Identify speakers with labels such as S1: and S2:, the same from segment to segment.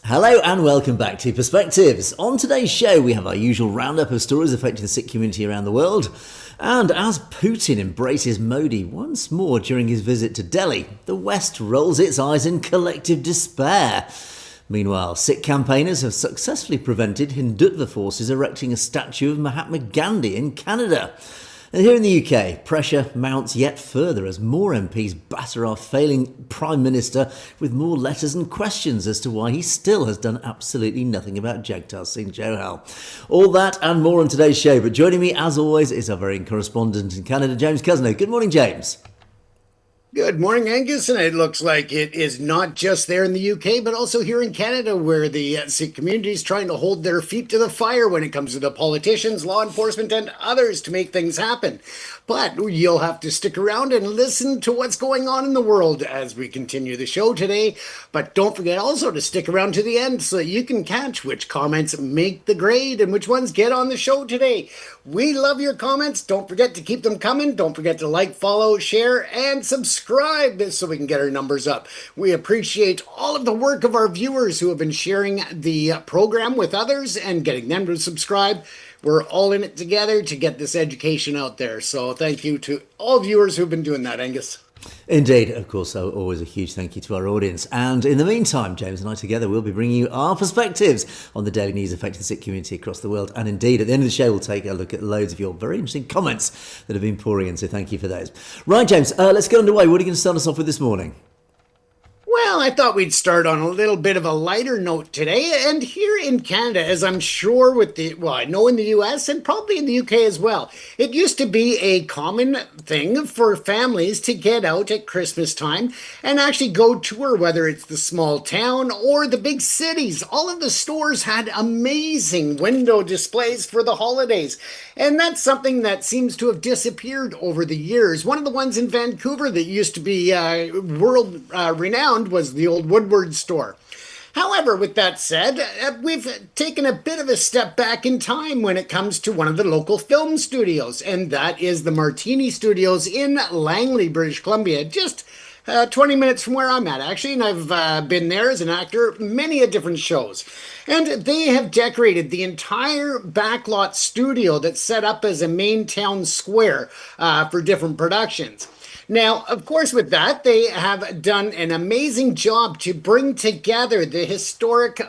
S1: Hello and welcome back to Perspectives. On today's show, we have our usual roundup of stories affecting the Sikh community around the world. And as Putin embraces Modi once more during his visit to Delhi, the West rolls its eyes in collective despair. Meanwhile, Sikh campaigners have successfully prevented Hindutva forces erecting a statue of Mahatma Gandhi in Canada. And here in the UK, pressure mounts yet further as more MPs batter our failing Prime Minister with more letters and questions as to why he still has done absolutely nothing about Jagtar Singh Johal. All that and more on today's show, but joining me as always is our very correspondent in Canada, James Cousineau. Good morning, James.
S2: Good morning, Angus, and it looks like it is not just there in the UK, but also here in Canada, where the Sikh community is trying to hold their feet to the fire when it comes to the politicians, law enforcement, and others to make things happen. But you'll have to stick around and listen to what's going on in the world as we continue the show today. But don't forget also to stick around to the end so that you can catch which comments make the grade and which ones get on the show today. We love your comments. Don't forget to keep them coming. Don't forget to like, follow, share, and subscribe so we can get our numbers up. We appreciate all of the work of our viewers who have been sharing the program with others and getting them to subscribe. We're all in it together to get this education out there. So thank you to all viewers who've been doing that, Angus.
S1: Indeed, of course, so always a huge thank you to our audience. And in the meantime, James and I together will be bringing you our perspectives on the daily news affecting the Sikh community across the world. And indeed, at the end of the show, we'll take a look at loads of your very interesting comments that have been pouring in. So thank you for those. Right, James, let's get underway. What are you going to start us off with this morning?
S2: Well, I thought we'd start on a little bit of a lighter note today. And here in Canada, as I'm sure I know in the US and probably in the UK as well, it used to be a common thing for families to get out at Christmas time and actually go tour, whether it's the small town or the big cities. All of the stores had amazing window displays for the holidays. And that's something that seems to have disappeared over the years. One of the ones in Vancouver that used to be world renowned was the old Woodward store. However, with that said, we've taken a bit of a step back in time when it comes to one of the local film studios, and that is the Martini Studios in Langley, British Columbia, just 20 minutes from where I'm at, actually, and I've been there as an actor, many different shows. And they have decorated the entire backlot studio that's set up as a main town square for different productions. Now, of course, with that, they have done an amazing job to bring together the historic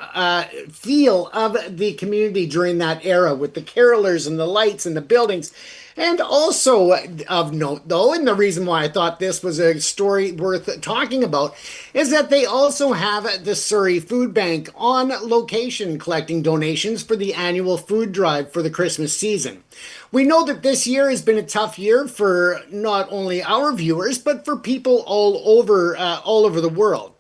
S2: feel of the community during that era with the carolers and the lights and the buildings. And also of note, though, and the reason why I thought this was a story worth talking about, is that they also have the Surrey Food Bank on location collecting donations for the annual food drive for the Christmas season. We know that this year has been a tough year for not only our viewers, but for people all over the world.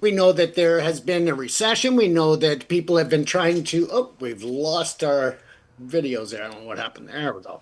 S2: We know that there has been a recession. We know that people have been trying to... Oh, we've lost our videos there. I don't know what happened. There we go.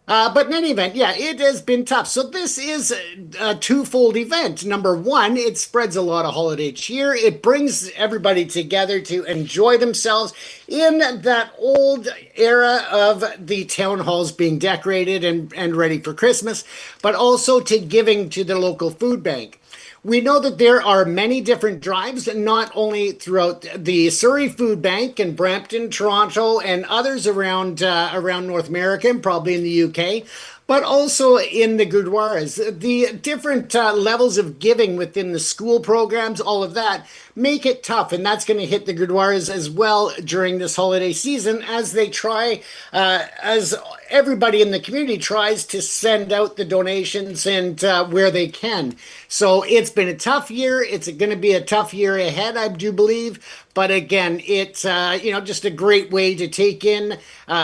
S2: But in any event, yeah, it has been tough. So this is a twofold event. Number one, it spreads a lot of holiday cheer. It brings everybody together to enjoy themselves in that old era of the town halls being decorated and ready for Christmas, but also to giving to the local food bank. We know that there are many different drives, not only throughout the Surrey Food Bank in Brampton, Toronto, and others around North America and probably in the UK, but also in the Gurdwaras. The different levels of giving within the school programs, all of that, make it tough. And that's going to hit the Gurdwaras as well during this holiday season as they try, as everybody in the community tries to send out the donations and where they can. So it's been a tough year. It's going to be a tough year ahead, I do believe. But again, it's just a great way to take in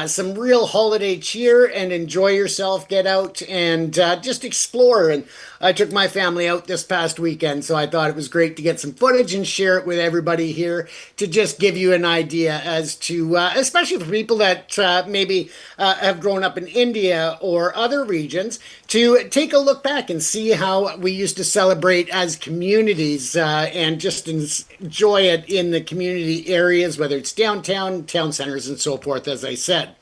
S2: some real holiday cheer and enjoy yourself, get out and just explore. And I took my family out this past weekend, so I thought it was great to get some footage and share it with everybody here to just give you an idea as to, especially for people that maybe have grown up in India or other regions, to take a look back and see how we used to celebrate as communities and just enjoy it in the community areas, whether it's downtown, town centers, and so forth, as I said.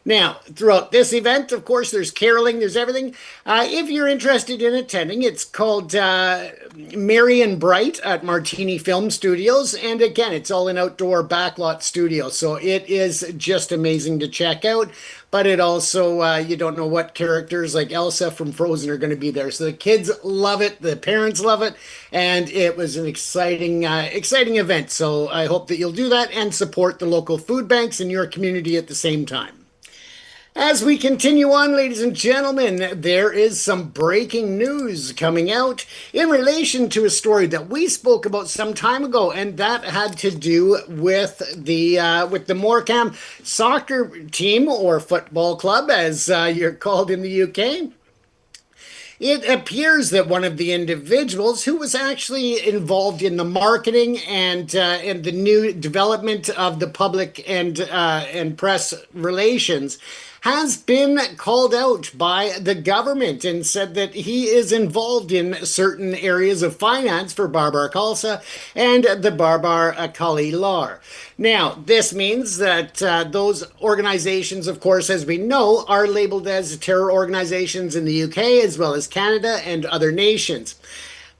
S2: Now, throughout this event, of course, there's caroling, there's everything. If you're interested in attending, it's called Merry and Bright at Martini Film Studios. And again, it's all an outdoor backlot studio. So it is just amazing to check out. But it also, you don't know what characters like Elsa from Frozen are going to be there. So the kids love it, the parents love it, and it was an exciting event. So I hope that you'll do that and support the local food banks in your community at the same time. As we continue on, ladies and gentlemen, there is some breaking news coming out in relation to a story that we spoke about some time ago, and that had to do with the Morecambe soccer team, or football club, as you're called in the UK. It appears that one of the individuals who was actually involved in the marketing and the new development of the public and press relations has been called out by the government and said that he is involved in certain areas of finance for Barbar Khalsa and the Barbar Akali Lar. Now, this means that those organizations, of course, as we know, are labeled as terror organizations in the UK as well as Canada and other nations.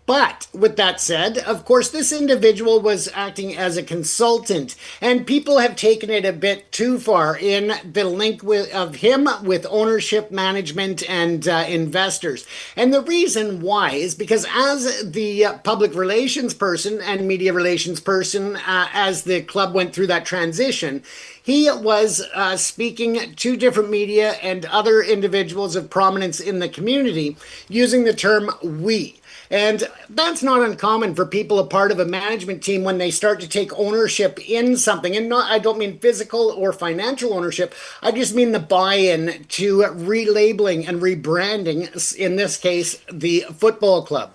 S2: But with that said, of course, this individual was acting as a consultant, and people have taken it a bit too far in the link of him with ownership, management, and investors. And the reason why is because as the public relations person and media relations person, as the club went through that transition, he was speaking to different media and other individuals of prominence in the community using the term "we." And that's not uncommon for people a part of a management team when they start to take ownership in something. And I don't mean physical or financial ownership. I just mean the buy-in to relabeling and rebranding, in this case, the football club.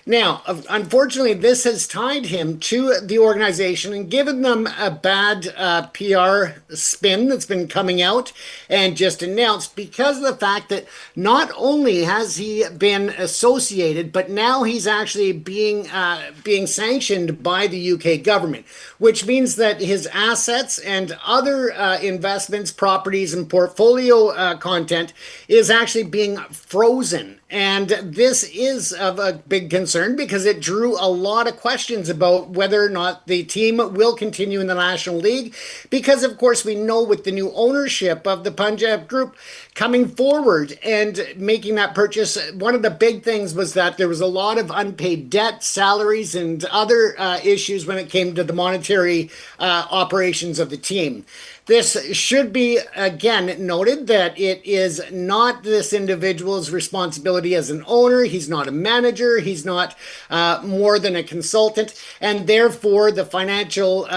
S2: Now, unfortunately, this has tied him to the organization and given them a bad PR spin that's been coming out and just announced, because of the fact that not only has he been associated, but now he's actually being sanctioned by the UK government, which means that his assets and other investments, properties, and portfolio content is actually being frozen. And this is of a big concern because it drew a lot of questions about whether or not the team will continue in the National League. Because, of course, we know with the new ownership of the Punjab group coming forward and making that purchase, one of the big things was that there was a lot of unpaid debt, salaries, and other issues when it came to the monetary operations of the team. This should be, again, noted that it is not this individual's responsibility as an owner. He's not a manager. He's not more than a consultant. And therefore, the financial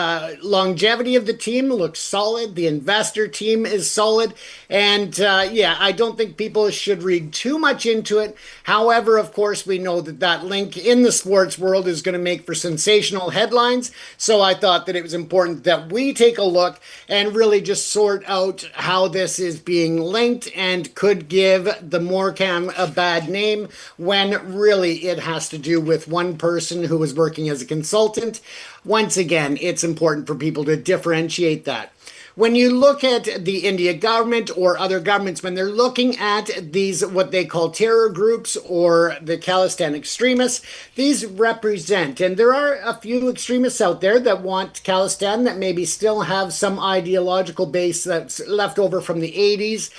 S2: longevity of the team looks solid. The investor team is solid. And yeah, I don't think people should read too much into it. However, of course, we know that that link in the sports world is going to make for sensational headlines. So I thought that it was important that we take a look and really just sort out how this is being linked and could give the Morecambe a bad name when really it has to do with one person who was working as a consultant. Once again, it's important for people to differentiate that. When you look at the India government or other governments, when they're looking at these, what they call terror groups or the Khalistan extremists, these represent, and there are a few extremists out there that want Khalistan that maybe still have some ideological base that's left over from the 80s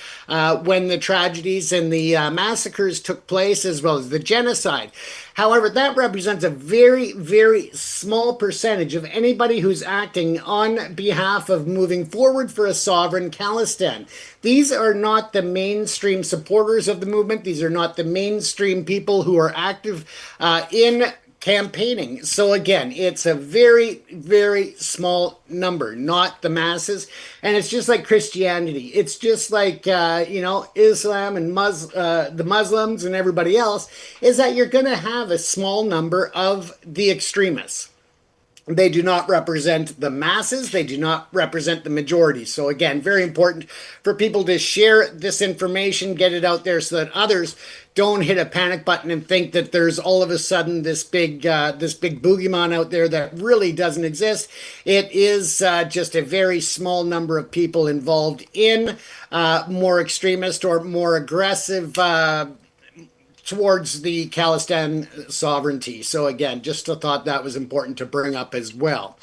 S2: when the tragedies and the massacres took place, as well as the genocide. However, that represents a very, very small percentage of anybody who's acting on behalf of moving forward for a sovereign Khalistan. These are not the mainstream supporters of the movement. These are not the mainstream people who are active in campaigning. So again, it's a very, very small number, not the masses. And it's just like Christianity. It's just like, Islam and the Muslims and everybody else, is that you're going to have a small number of the extremists. They do not represent the masses. They do not represent the majority. So again, very important for people to share this information, get it out there so that others don't hit a panic button and think that there's all of a sudden this big boogeyman out there that really doesn't exist. It is just a very small number of people involved in more extremist or more aggressive towards the Khalistan sovereignty. So again, just a thought that was important to bring up as well.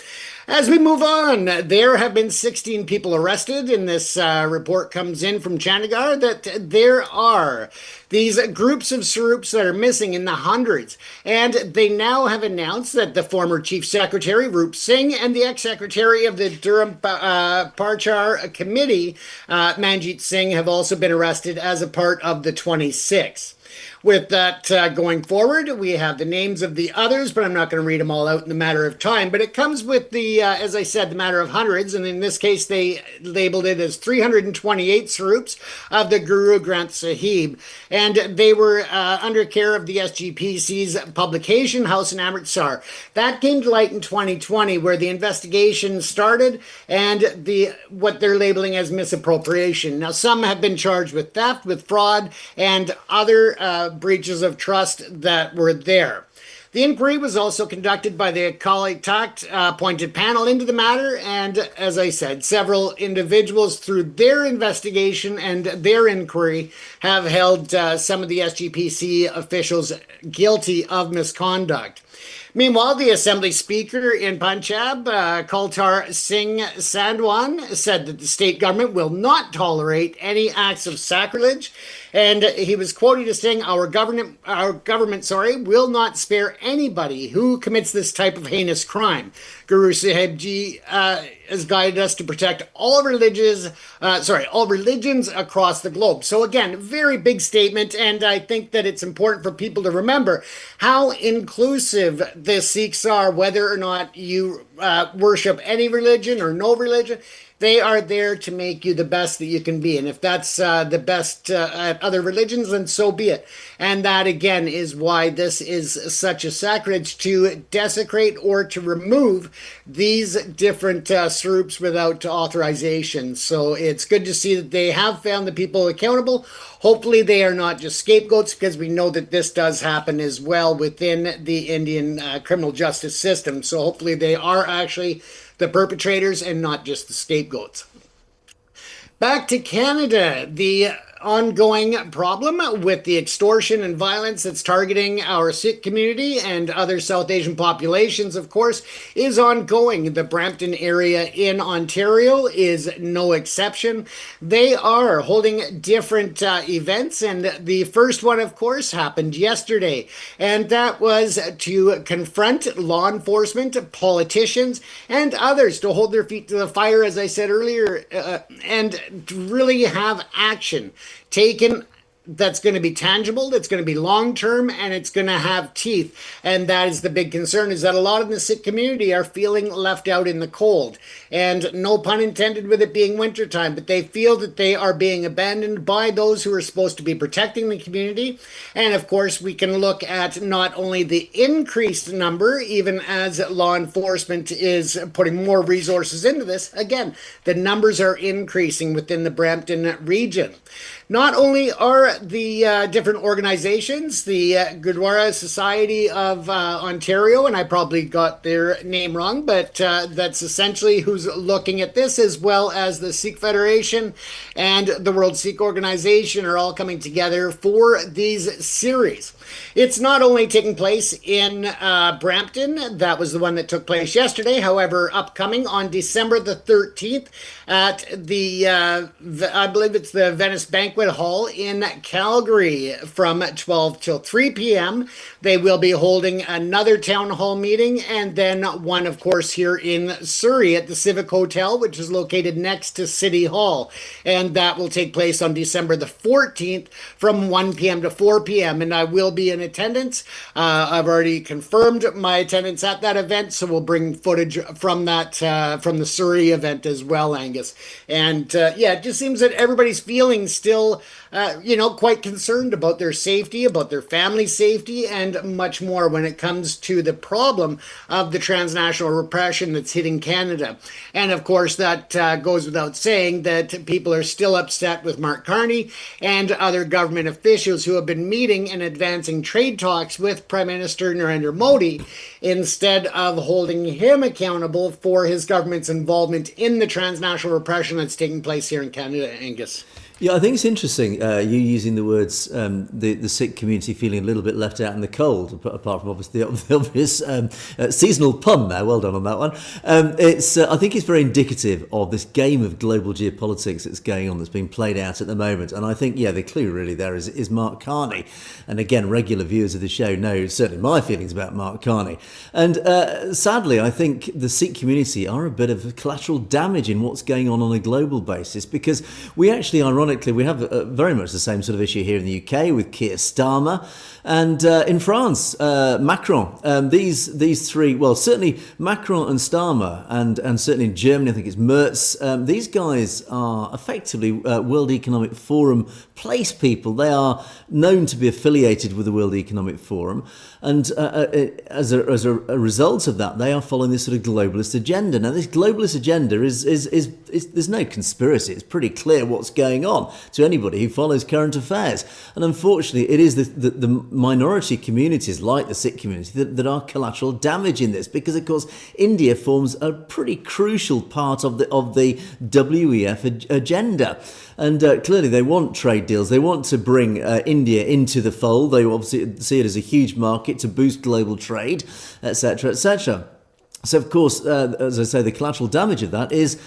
S2: As we move on, there have been 16 people arrested, and this report comes in from Chandigarh that there are these groups of Saroops that are missing in the hundreds. And they now have announced that the former Chief Secretary, Roop Singh, and the ex-secretary of the Durham Parchar Committee, Manjit Singh, have also been arrested as a part of the 26. With that going forward, we have the names of the others, but I'm not going to read them all out in the matter of time. But it comes with the, as I said, the matter of hundreds. And in this case, they labeled it as 328 Saroops of the Guru Granth Sahib. And they were under care of the SGPC's publication house in Amritsar. That came to light in 2020, where the investigation started and what they're labeling as misappropriation. Now, some have been charged with theft, with fraud, and other breaches of trust that were there. The inquiry was also conducted by the Kali Takht appointed panel into the matter, and as I said, several individuals through their investigation and their inquiry have held some of the SGPC officials guilty of misconduct. Meanwhile, the Assembly Speaker in Punjab, Jagtar Singh Johal, said that the state government will not tolerate any acts of sacrilege, and he was quoted as saying, "Our government, will not spare anybody who commits this type of heinous crime. Guru Sahib Ji has guided us to protect all religions across the globe." So again, very big statement, and I think that it's important for people to remember how inclusive the Sikhs are, whether or not you worship any religion or no religion. They are there to make you the best that you can be. And if that's the best at other religions, then so be it. And that, again, is why this is such a sacrilege to desecrate or to remove these different Saroops without authorization. So it's good to see that they have found the people accountable. Hopefully they are not just scapegoats, because we know that this does happen as well within the Indian criminal justice system. So hopefully they are actually the perpetrators and not just the scapegoats. Back to Canada, the ongoing problem with the extortion and violence that's targeting our Sikh community and other South Asian populations, of course, is ongoing. The Brampton area in Ontario is no exception. They are holding different events, and the first one, of course, happened yesterday, and that was to confront law enforcement, politicians, and others to hold their feet to the fire, as I said earlier, and really have action taken that's going to be tangible, that's going to be long-term, and it's going to have teeth. And that is the big concern, is that a lot of the Sikh community are feeling left out in the cold. And no pun intended with it being wintertime, but they feel that they are being abandoned by those who are supposed to be protecting the community. And of course, we can look at not only the increased number, even as law enforcement is putting more resources into this. Again, the numbers are increasing within the Brampton region. Not only are the different organizations, the Gurdwara Society of Ontario, and I probably got their name wrong, but that's essentially who's looking at this, as well as the Sikh Federation and the World Sikh Organization, are all coming together for these series. It's not only taking place in Brampton, that was the one that took place yesterday, however, upcoming on December the 13th at the, I believe it's the Venice Banquet Hall in Calgary from 12 till 3 p.m. They will be holding another town hall meeting, and then one, of course, here in Surrey at the Civic Hotel, which is located next to City Hall. And that will take place on December the 14th from 1 p.m. to 4 p.m. And I will be be in attendance. I've already confirmed my attendance at that event, so we'll bring footage from that from the Surrey event as well, Angus. And yeah, it just seems that everybody's feeling still, quite concerned about their safety, about their family safety, and much more when it comes to the problem of the transnational repression that's hitting Canada. And of course, that goes without saying that people are still upset with Mark Carney and other government officials who have been meeting and advancing trade talks with Prime Minister Narendra Modi instead of holding him accountable for his government's involvement in the transnational repression that's taking place here in Canada, Angus.
S1: Yeah, I think it's interesting you using the words the Sikh community feeling a little bit left out in the cold, apart from obviously the obvious seasonal pun there. Well done on that one. I think it's very indicative of this game of global geopolitics that's going on, that's being played out at the moment. And I think, yeah, the clue really there is Mark Carney. And again, regular viewers of the show know certainly my feelings about Mark Carney. And sadly, I think the Sikh community are a bit of collateral damage in what's going on a global basis, because we actually, ironically, we have very much the same sort of issue here in the UK with Keir Starmer, and in France, Macron. These three, well, certainly Macron and Starmer, and certainly in Germany, I think it's Merz. These guys are effectively World Economic Forum place people. They are known to be affiliated with the World Economic Forum, and as a result of that, they are following this sort of globalist agenda. Now, this globalist agenda is there's no conspiracy. It's pretty clear what's going on to anybody who follows current affairs. And unfortunately, it is the minority communities like the Sikh community that are collateral damage in this, because of course India forms a pretty crucial part of the WEF agenda. And clearly they want trade deals. They want to bring India into the fold. They obviously see it as a huge market to boost global trade, etc., etc. So, of course, as I say, the collateral damage of that is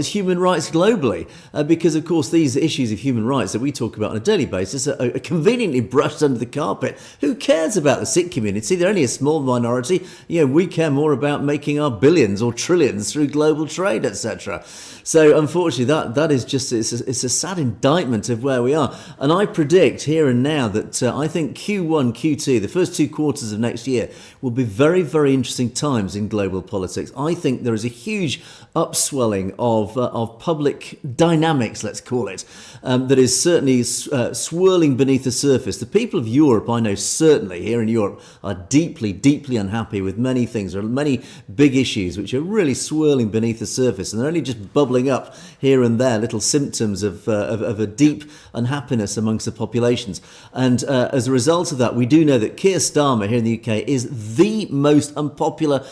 S1: human rights globally, because, of course, these issues of human rights that we talk about on a daily basis are conveniently brushed under the carpet. Who cares about the Sikh community? They're only a small minority. We care more about making our billions or trillions through global trade, etc. So, unfortunately, that is just, it's a sad indictment of where we are. And I predict here and now that I think Q1, Q2, the first 2 quarters of next year, will be very, very interesting times in global politics. I think there is a huge upswelling of public dynamics, let's call it, that is certainly swirling beneath the surface. The people of Europe, I know certainly here in Europe, are deeply, deeply unhappy with many things. There are many big issues which are really swirling beneath the surface, and they're only just bubbling up here and there, little symptoms of a deep unhappiness amongst the populations. And as a result of that, we do know that Keir Starmer here in the UK is the most unpopular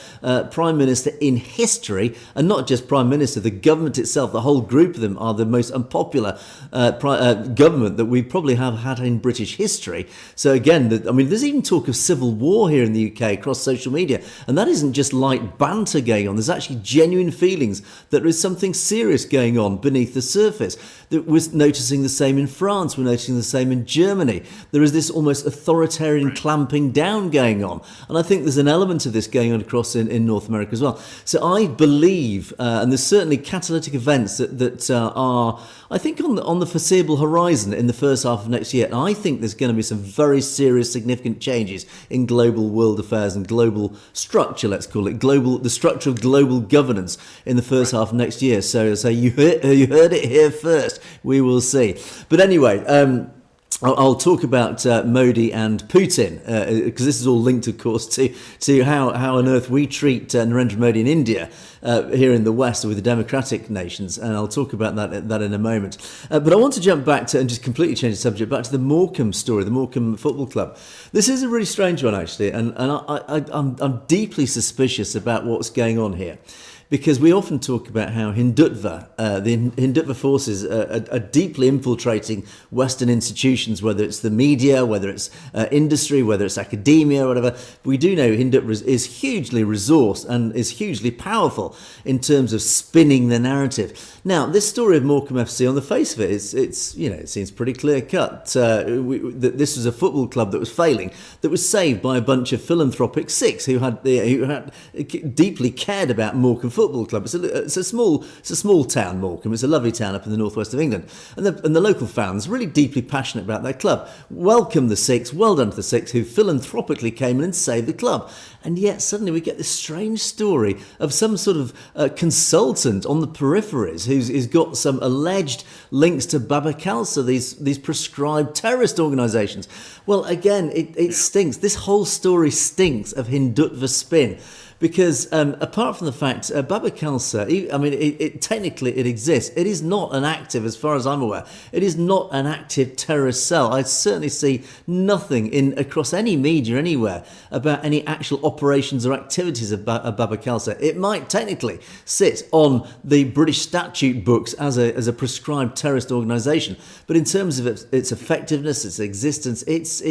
S1: Prime Minister in history, and not just Prime Minister, the government itself, the whole group of them are the most unpopular government that we probably have had in British history. So again, there's even talk of civil war here in the UK across social media, and that isn't just light banter going on. There's actually genuine feelings that there is something serious going on beneath the surface. That we're noticing the same in France, we're noticing the same in Germany. There is this almost authoritarian clamping down going on, and I think there's an element of this going on across in North America as well. So I believe, and there's certainly catalytic events that are, I think, on the foreseeable horizon in the first half of next year. And I think there's going to be some very serious, significant changes in global world affairs and global structure, let's call it, the structure of global governance in the first half of next year. So you heard it here first. We will see. But anyway, I'll talk about Modi and Putin, because this is all linked, of course, to how on earth we treat Narendra Modi in India here in the West with the democratic nations, and I'll talk about that in a moment. But I want to jump back to, and just completely change the subject, back to the Morecambe story, the Morecambe Football Club. This is a really strange one, actually, and I'm deeply suspicious about what's going on here. Because we often talk about how Hindutva, the Hindutva forces are deeply infiltrating Western institutions, whether it's the media, whether it's industry, whether it's academia, or whatever. We do know Hindutva is hugely resourced and is hugely powerful in terms of spinning the narrative. Now, this story of Morecambe FC, on the face of it, it seems pretty clear cut. That this was a football club that was failing, that was saved by a bunch of philanthropic Sikhs who had deeply cared about Morecambe football. football club. It's a small town, Morecambe. It's a lovely town up in the northwest of England, and the local fans really deeply passionate about their club. Welcome the Sikhs, well done to the Sikhs who philanthropically came in and saved the club. And yet suddenly we get this strange story of some sort of consultant on the peripheries who's got some alleged links to Baba Khalsa, these proscribed terrorist organisations. Well, again, it stinks. This whole story stinks of Hindutva spin. Because apart from the fact, Baba Khalsa, technically it exists. It is not an active, as far as I'm aware, it is not an active terrorist cell. I certainly see nothing across any media anywhere about any actual operations or activities of Baba Khalsa. It might technically sit on the British statute books as a prescribed terrorist organisation, but in terms of its effectiveness, its existence, it's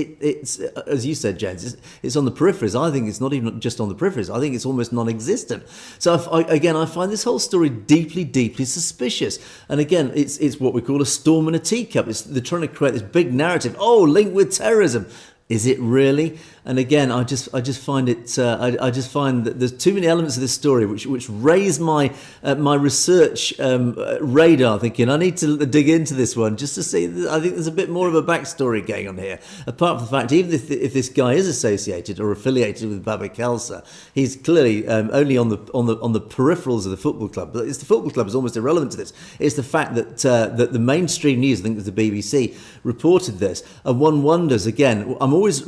S1: as you said, James, it's on the peripheries. I think it's not even just on the peripheries. I think it's almost non-existent. So I find this whole story deeply, deeply suspicious. And again, it's what we call a storm in a teacup. They're trying to create this big narrative. Oh, linked with terrorism. Is it really? And again, I just find it. I just find that there's too many elements of this story which raise my research radar. Thinking I need to dig into this one just to see. I think there's a bit more of a backstory going on here. Apart from the fact, even if this guy is associated or affiliated with Baba Khalsa, he's clearly only on the peripherals of the football club. But the football club is almost irrelevant to this. It's the fact that that the mainstream news, I think it was the BBC, reported this, and one wonders again. I'm always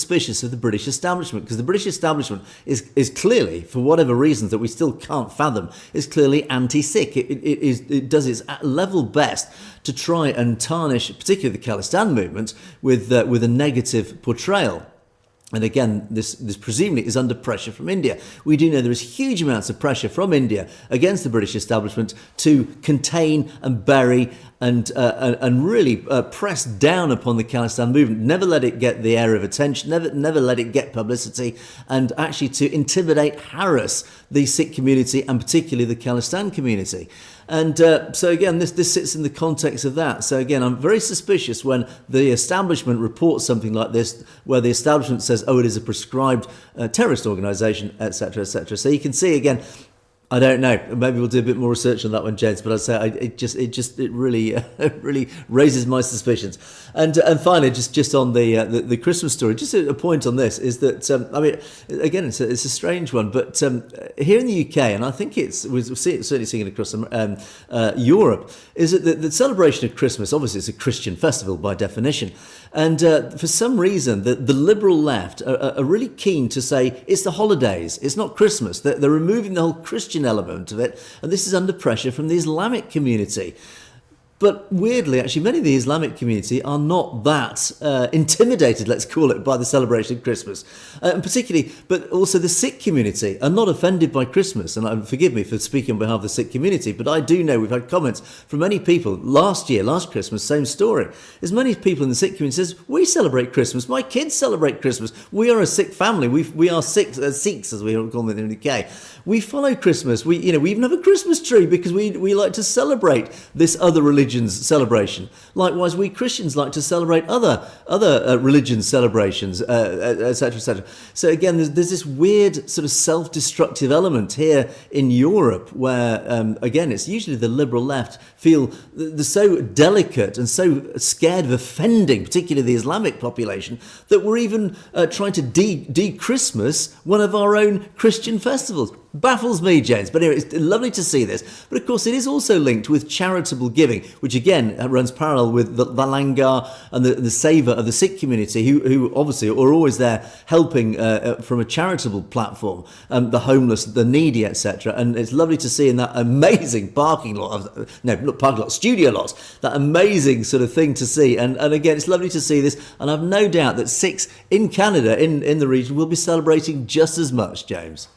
S1: suspicious of the British establishment, because the British establishment is clearly, for whatever reasons that we still can't fathom, is clearly anti-Sikh. It does its level best to try and tarnish, particularly the Khalistan movement, with a negative portrayal. And again, this presumably is under pressure from India. We do know there is huge amounts of pressure from India against the British establishment to contain and bury and really press down upon the Khalistan movement. Never let it get the air of attention. Never let it get publicity, and actually to intimidate, harass the Sikh community and particularly the Khalistan community. And so again, this sits in the context of that. So again, I'm very suspicious when the establishment reports something like this, where the establishment says, "Oh, it is a prescribed terrorist organisation," etc., etc. So you can see again. I don't know. Maybe we'll do a bit more research on that one, James. But I'd say it really raises my suspicions. And finally, just on the Christmas story, just a point on this is that again, it's a strange one, but here in the UK, and I think we're certainly seeing it across Europe, is that the celebration of Christmas, obviously, it's a Christian festival by definition. And for some reason, the liberal left are really keen to say it's the holidays, it's not Christmas. They're removing the whole Christian element of it, and this is under pressure from the Islamic community. But weirdly, actually, many of the Islamic community are not that intimidated, let's call it, by the celebration of Christmas. And particularly, but also the Sikh community are not offended by Christmas. And forgive me for speaking on behalf of the Sikh community, but I do know we've had comments from many people. Last Christmas, same story. There's many people in the Sikh community says, we celebrate Christmas. My kids celebrate Christmas. We are a Sikh family. We are Sikhs, as we call them in the UK. We follow Christmas. We even have a Christmas tree because we like to celebrate this other religion's celebration. Likewise, we Christians like to celebrate other religions' celebrations, etc., etc. So again, there's this weird sort of self-destructive element here in Europe where, again, it's usually the liberal left feel they're so delicate and so scared of offending, particularly the Islamic population, that we're even trying to de-Christmas one of our own Christian festivals. Baffles me, James. But anyway, it's lovely to see this. But of course, it is also linked with charitable giving, which again runs parallel with the Langar and the Saver of the Sikh community, who obviously are always there helping from a charitable platform, the homeless, the needy, etc. And it's lovely to see in that amazing studio lot, that amazing sort of thing to see. And again, it's lovely to see this. And I've no doubt that Sikhs in Canada, in the region, will be celebrating just as much, James.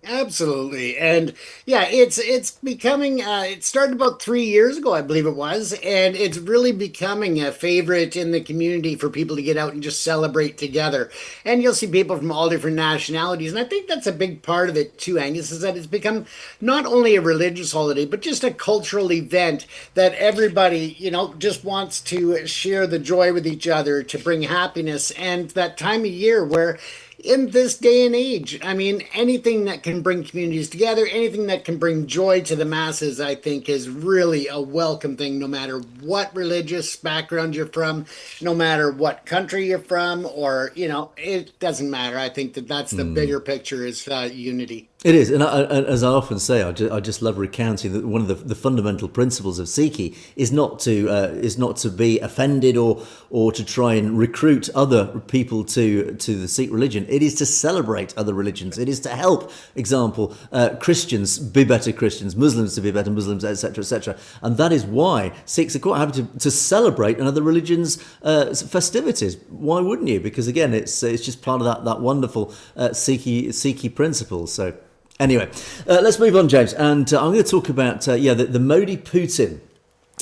S2: Absolutely. And yeah, it's becoming, it started about 3 years ago, I believe it was, and it's really becoming a favorite in the community for people to get out and just celebrate together. And you'll see people from all different nationalities. And I think that's a big part of it too, Angus, is that it's become not only a religious holiday, but just a cultural event that everybody, just wants to share the joy with each other, to bring happiness. And that time of year where in this day and age. I mean, anything that can bring communities together, anything that can bring joy to the masses, I think is really a welcome thing, no matter what religious background you're from, no matter what country you're from, or, it doesn't matter. I think that that's the bigger picture is unity.
S1: It is, and as I often say, I just love recounting that one of the fundamental principles of Sikhi is not to be offended or to try and recruit other people to the Sikh religion. It is to celebrate other religions. It is to help, example, Christians be better Christians, Muslims to be better Muslims, etc., etc. And that is why Sikhs are quite happy to celebrate another religion's festivities. Why wouldn't you? Because again, it's just part of that wonderful Sikhi principle. So. Anyway, let's move on, James, and I'm going to talk about the Modi-Putin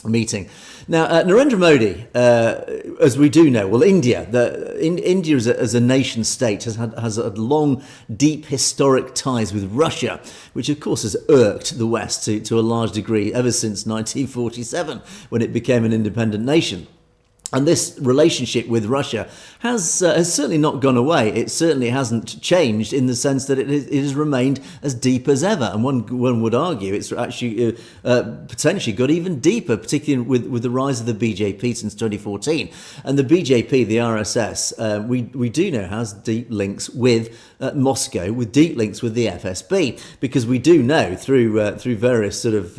S1: meeting. Now, Narendra Modi, as we do know, well, India as a nation state has a long, deep historic ties with Russia, which of course has irked the West to a large degree ever since 1947, when it became an independent nation. And this relationship with Russia has certainly not gone away. It certainly hasn't changed in the sense that it has remained as deep as ever. And one would argue it's actually potentially got even deeper, particularly with the rise of the BJP since 2014. And the BJP, the RSS, we do know has deep links with Moscow, with deep links with the FSB, because we do know through various sort of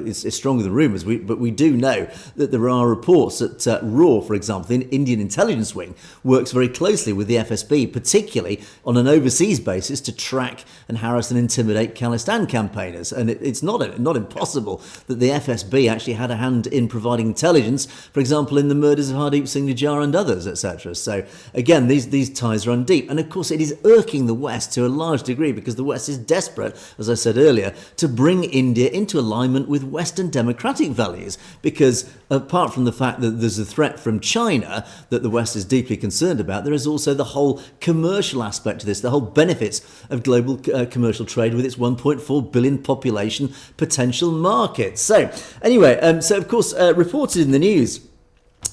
S1: it's stronger than rumours, but we do know that there are reports that RAW, for example, the Indian intelligence wing, works very closely with the FSB, particularly on an overseas basis, to track and harass and intimidate Khalistan campaigners. And it's not impossible that the FSB actually had a hand in providing intelligence, for example, in the murders of Hardeep Singh Nijjar and others, etc. So again, these ties run deep. And of course, it is irking the West to a large degree, because the West is desperate, as I said earlier, to bring India into alignment with Western democratic values. Because apart from the fact that there's a threat from China that the West is deeply concerned about, there is also the whole commercial aspect to this, the whole benefits of global commercial trade with its 1.4 billion population potential market. So anyway, so of course, reported in the news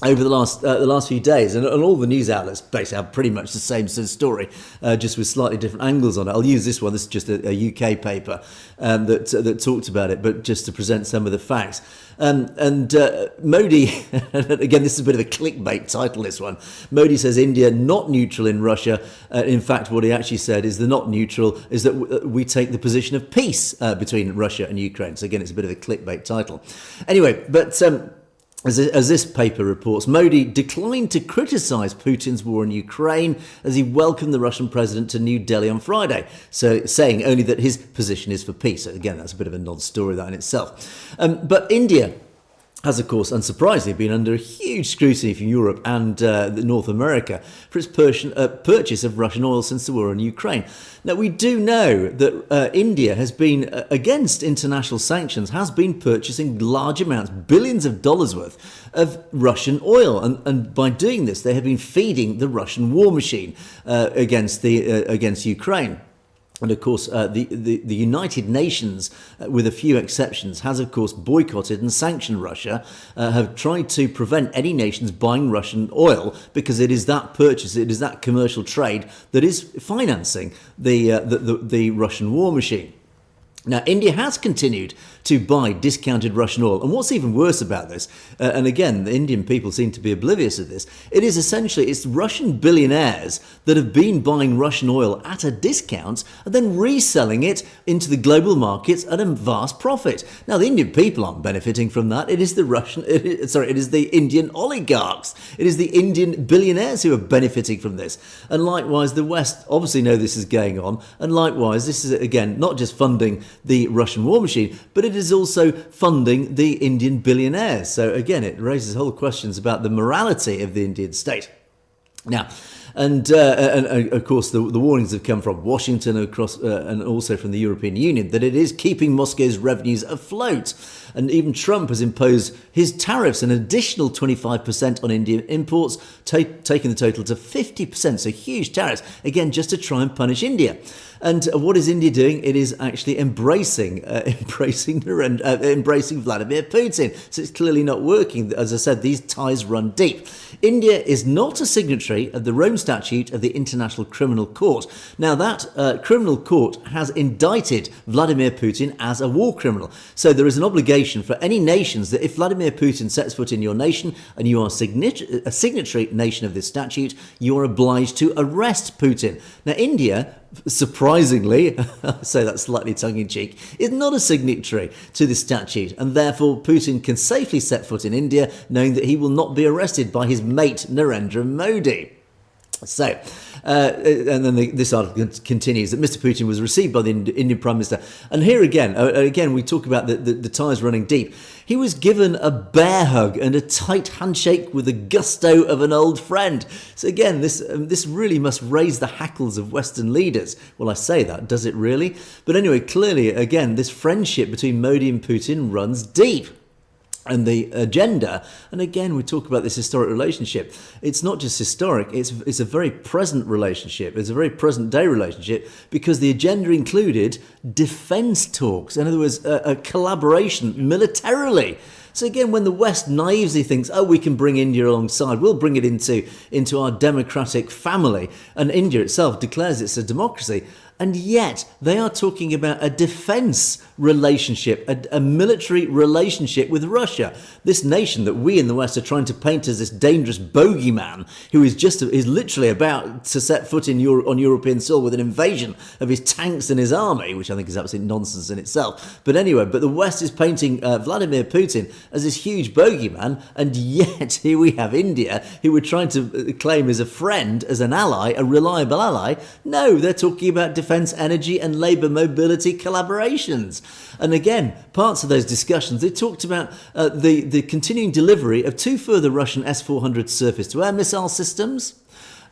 S1: over the last few days, and all the news outlets basically have pretty much the same sort of story, just with slightly different angles on it. I'll use this one. This is just a UK paper that talked about it, but just to present some of the facts. And Modi, again, this is a bit of a clickbait title, this one. Modi says India not neutral in Russia. In fact, what he actually said is the not neutral is that we take the position of peace between Russia and Ukraine. So again, it's a bit of a clickbait title. Anyway, but as this paper reports, Modi declined to criticise Putin's war in Ukraine as he welcomed the Russian president to New Delhi on Friday, so saying only that his position is for peace. So again, that's a bit of a non-story, that in itself. But India has, of course, unsurprisingly, been under a huge scrutiny from Europe and North America for its purchase of Russian oil since the war in Ukraine. Now, we do know that India has been, against international sanctions, has been purchasing large amounts, billions of dollars worth of Russian oil. And by doing this, they have been feeding the Russian war machine against Ukraine. And of course, the United Nations, with a few exceptions, has of course boycotted and sanctioned Russia, have tried to prevent any nations buying Russian oil, because it is that purchase, it is that commercial trade that is financing the Russian war machine. Now, India has continued to buy discounted Russian oil. And what's even worse about this, and again, the Indian people seem to be oblivious of this, it's Russian billionaires that have been buying Russian oil at a discount and then reselling it into the global markets at a vast profit. Now, the Indian people aren't benefiting from that. It is the Indian oligarchs. It is the Indian billionaires who are benefiting from this. And likewise, the West obviously know this is going on. And likewise, this is, again, not just funding the Russian war machine, but it is also funding the Indian billionaires. So again, it raises whole questions about the morality of the Indian state. Now, and of course, the warnings have come from Washington across, and also from the European Union, that it is keeping Moscow's revenues afloat. And even Trump has imposed his tariffs, an additional 25% on Indian imports, taking the total to 50%. So huge tariffs, again, just to try and punish India. And what is India doing? It is actually embracing Vladimir Putin. So it's clearly not working. As I said, these ties run deep. India is not a signatory of the Rome Statute of the International Criminal Court. Now, that criminal court has indicted Vladimir Putin as a war criminal. So there is an obligation for any nations that if Vladimir Putin sets foot in your nation and you are a signatory nation of this statute, you are obliged to arrest Putin. Now, India, surprisingly, I say that slightly tongue-in-cheek, is not a signatory to this statute, and therefore Putin can safely set foot in India knowing that he will not be arrested by his mate Narendra Modi. So, and then this article continues that Mr. Putin was received by the Indian Prime Minister. And here again, we talk about the ties running deep. He was given a bear hug and a tight handshake with the gusto of an old friend. So again, this really must raise the hackles of Western leaders. Well, I say that, does it really? But anyway, clearly, again, this friendship between Modi and Putin runs deep. And the agenda, and again, we talk about this historic relationship. It's not just historic, it's a very present relationship. It's a very present day relationship because the agenda included defense talks. In other words, a collaboration militarily. So again, when the West naively thinks, oh, we can bring India alongside, we'll bring it into our democratic family, and India itself declares it's a democracy, and yet they are talking about a defense relationship, a military relationship with Russia, this nation that we in the West are trying to paint as this dangerous bogeyman who is literally about to set foot on European soil with an invasion of his tanks and his army, which I think is absolute nonsense in itself. But anyway, the West is painting Vladimir Putin as this huge bogeyman, and yet here we have India, who we're trying to claim as a friend, as an ally, a reliable ally. No, they're talking about defence, energy and labour mobility collaborations. And again, parts of those discussions, they talked about the continuing delivery of 2 further Russian S-400 surface-to-air missile systems.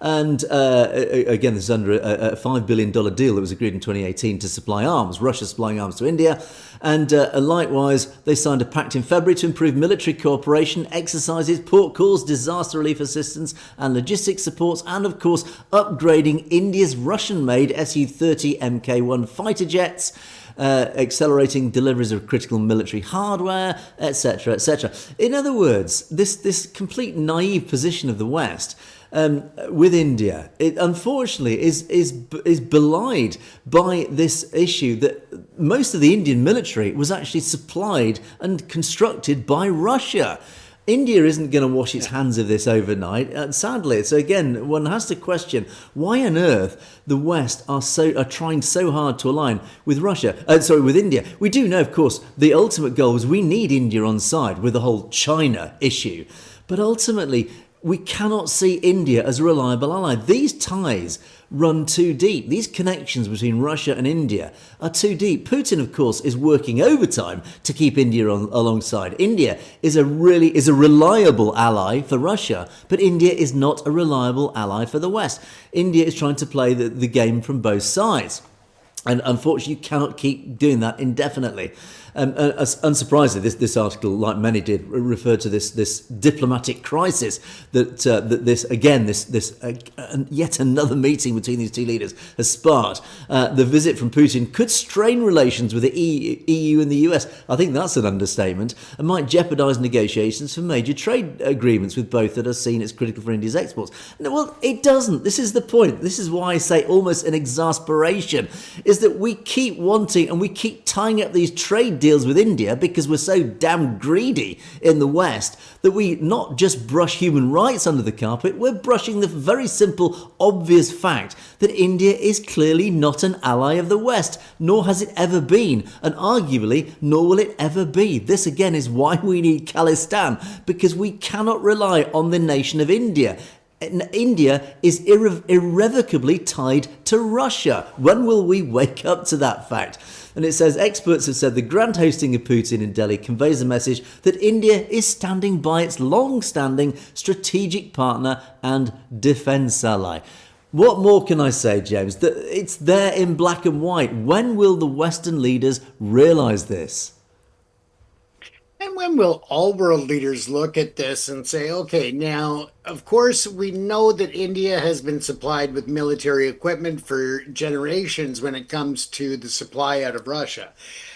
S1: And again, this is under a $5 billion deal that was agreed in 2018 to supply arms, Russia supplying arms to India. And likewise, they signed a pact in February to improve military cooperation, exercises, port calls, disaster relief assistance and logistics supports, and of course, upgrading India's Russian-made Su-30 Mk-1 fighter jets, accelerating deliveries of critical military hardware, etc., etc. In other words, this complete naive position of the West with India, it unfortunately is belied by this issue that most of the Indian military was actually supplied and constructed by Russia. India isn't going to wash its hands of this overnight, sadly. So again, one has to question why on earth the West are trying so hard to align with with India. We do know, of course, the ultimate goal is we need India on side with the whole China issue, but ultimately we cannot see India as a reliable ally. These ties run too deep. These connections between Russia and India are too deep. Putin, of course, is working overtime to keep India alongside. India is a reliable ally for Russia, but India is not a reliable ally for the West. India is trying to play the game from both sides. And unfortunately, you cannot keep doing that indefinitely. Unsurprisingly, this article, like many did, referred to this diplomatic crisis that yet another meeting between these two leaders has sparked. The visit from Putin could strain relations with the EU and the US. I think that's an understatement, and might jeopardise negotiations for major trade agreements with both that are seen as critical for India's exports. No, well, it doesn't. This is the point. This is why I say almost an exasperation, is that we keep wanting and we keep tying up these trade deals with India because we're so damn greedy in the West that we not just brush human rights under the carpet, we're brushing the very simple, obvious fact that India is clearly not an ally of the West, nor has it ever been, and arguably, nor will it ever be. This again is why we need Khalistan, because we cannot rely on the nation of India. India is irrevocably tied to Russia. When will we wake up to that fact? And it says, experts have said the grand hosting of Putin in Delhi conveys a message that India is standing by its long-standing strategic partner and defence ally. What more can I say, James? That it's there in black and white. When will the Western leaders realise this?
S2: And when will all world leaders look at this and say, okay, now, of course, we know that India has been supplied with military equipment for generations when it comes to the supply out of Russia.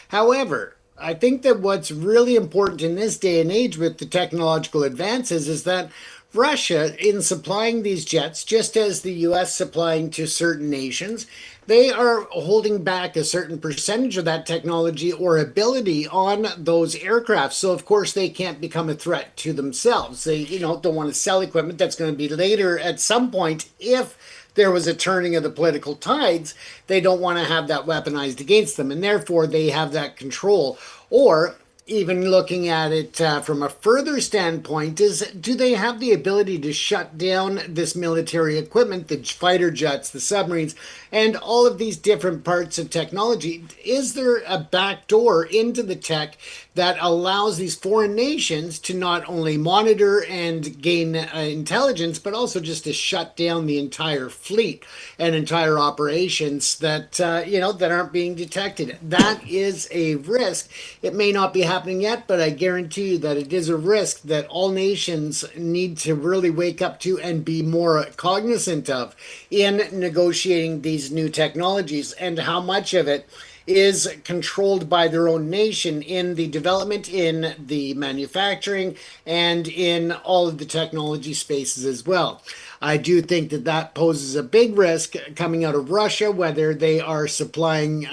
S2: However, I think that what's really important in this day and age with the technological advances is that Russia, in supplying these jets, just as the US supplying to certain nations, they are holding back a certain percentage of that technology or ability on those aircraft. So of course they can't become a threat to themselves. They, don't want to sell equipment that's going to be later at some point if there was a turning of the political tides. They don't want to have that weaponized against them, and therefore they have that control. Or even looking at it from a further standpoint, is do they have the ability to shut down this military equipment, the fighter jets, the submarines, and all of these different parts of technology? Is there a back door into the tech that allows these foreign nations to not only monitor and gain intelligence, but also just to shut down the entire fleet and entire operations that that aren't being detected? That is a risk. It may not be happening yet, but I guarantee you that it is a risk that all nations need to really wake up to and be more cognizant of in negotiating these new technologies, and how much of it is controlled by their own nation in the development, in the manufacturing, and in all of the technology spaces as well. I do think that that poses a big risk coming out of Russia, whether they are supplying,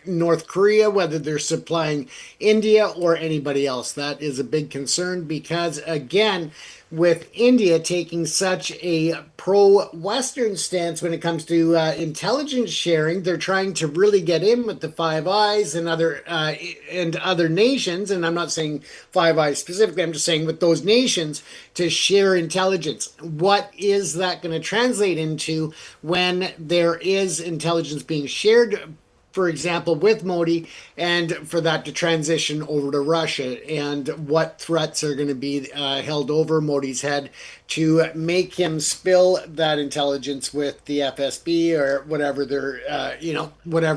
S2: North Korea, whether they're supplying India or anybody else. That is a big concern because, again, with India taking such a pro-Western stance when it comes to intelligence sharing, they're trying to really get in with the Five Eyes and other nations. And I'm not saying Five Eyes specifically, I'm just saying with those nations to share intelligence. What is that going to translate into when there is intelligence being shared, for example, with Modi, and for that to transition over to Russia, and what threats are going to be held over Modi's head to make him spill that intelligence with the FSB or whatever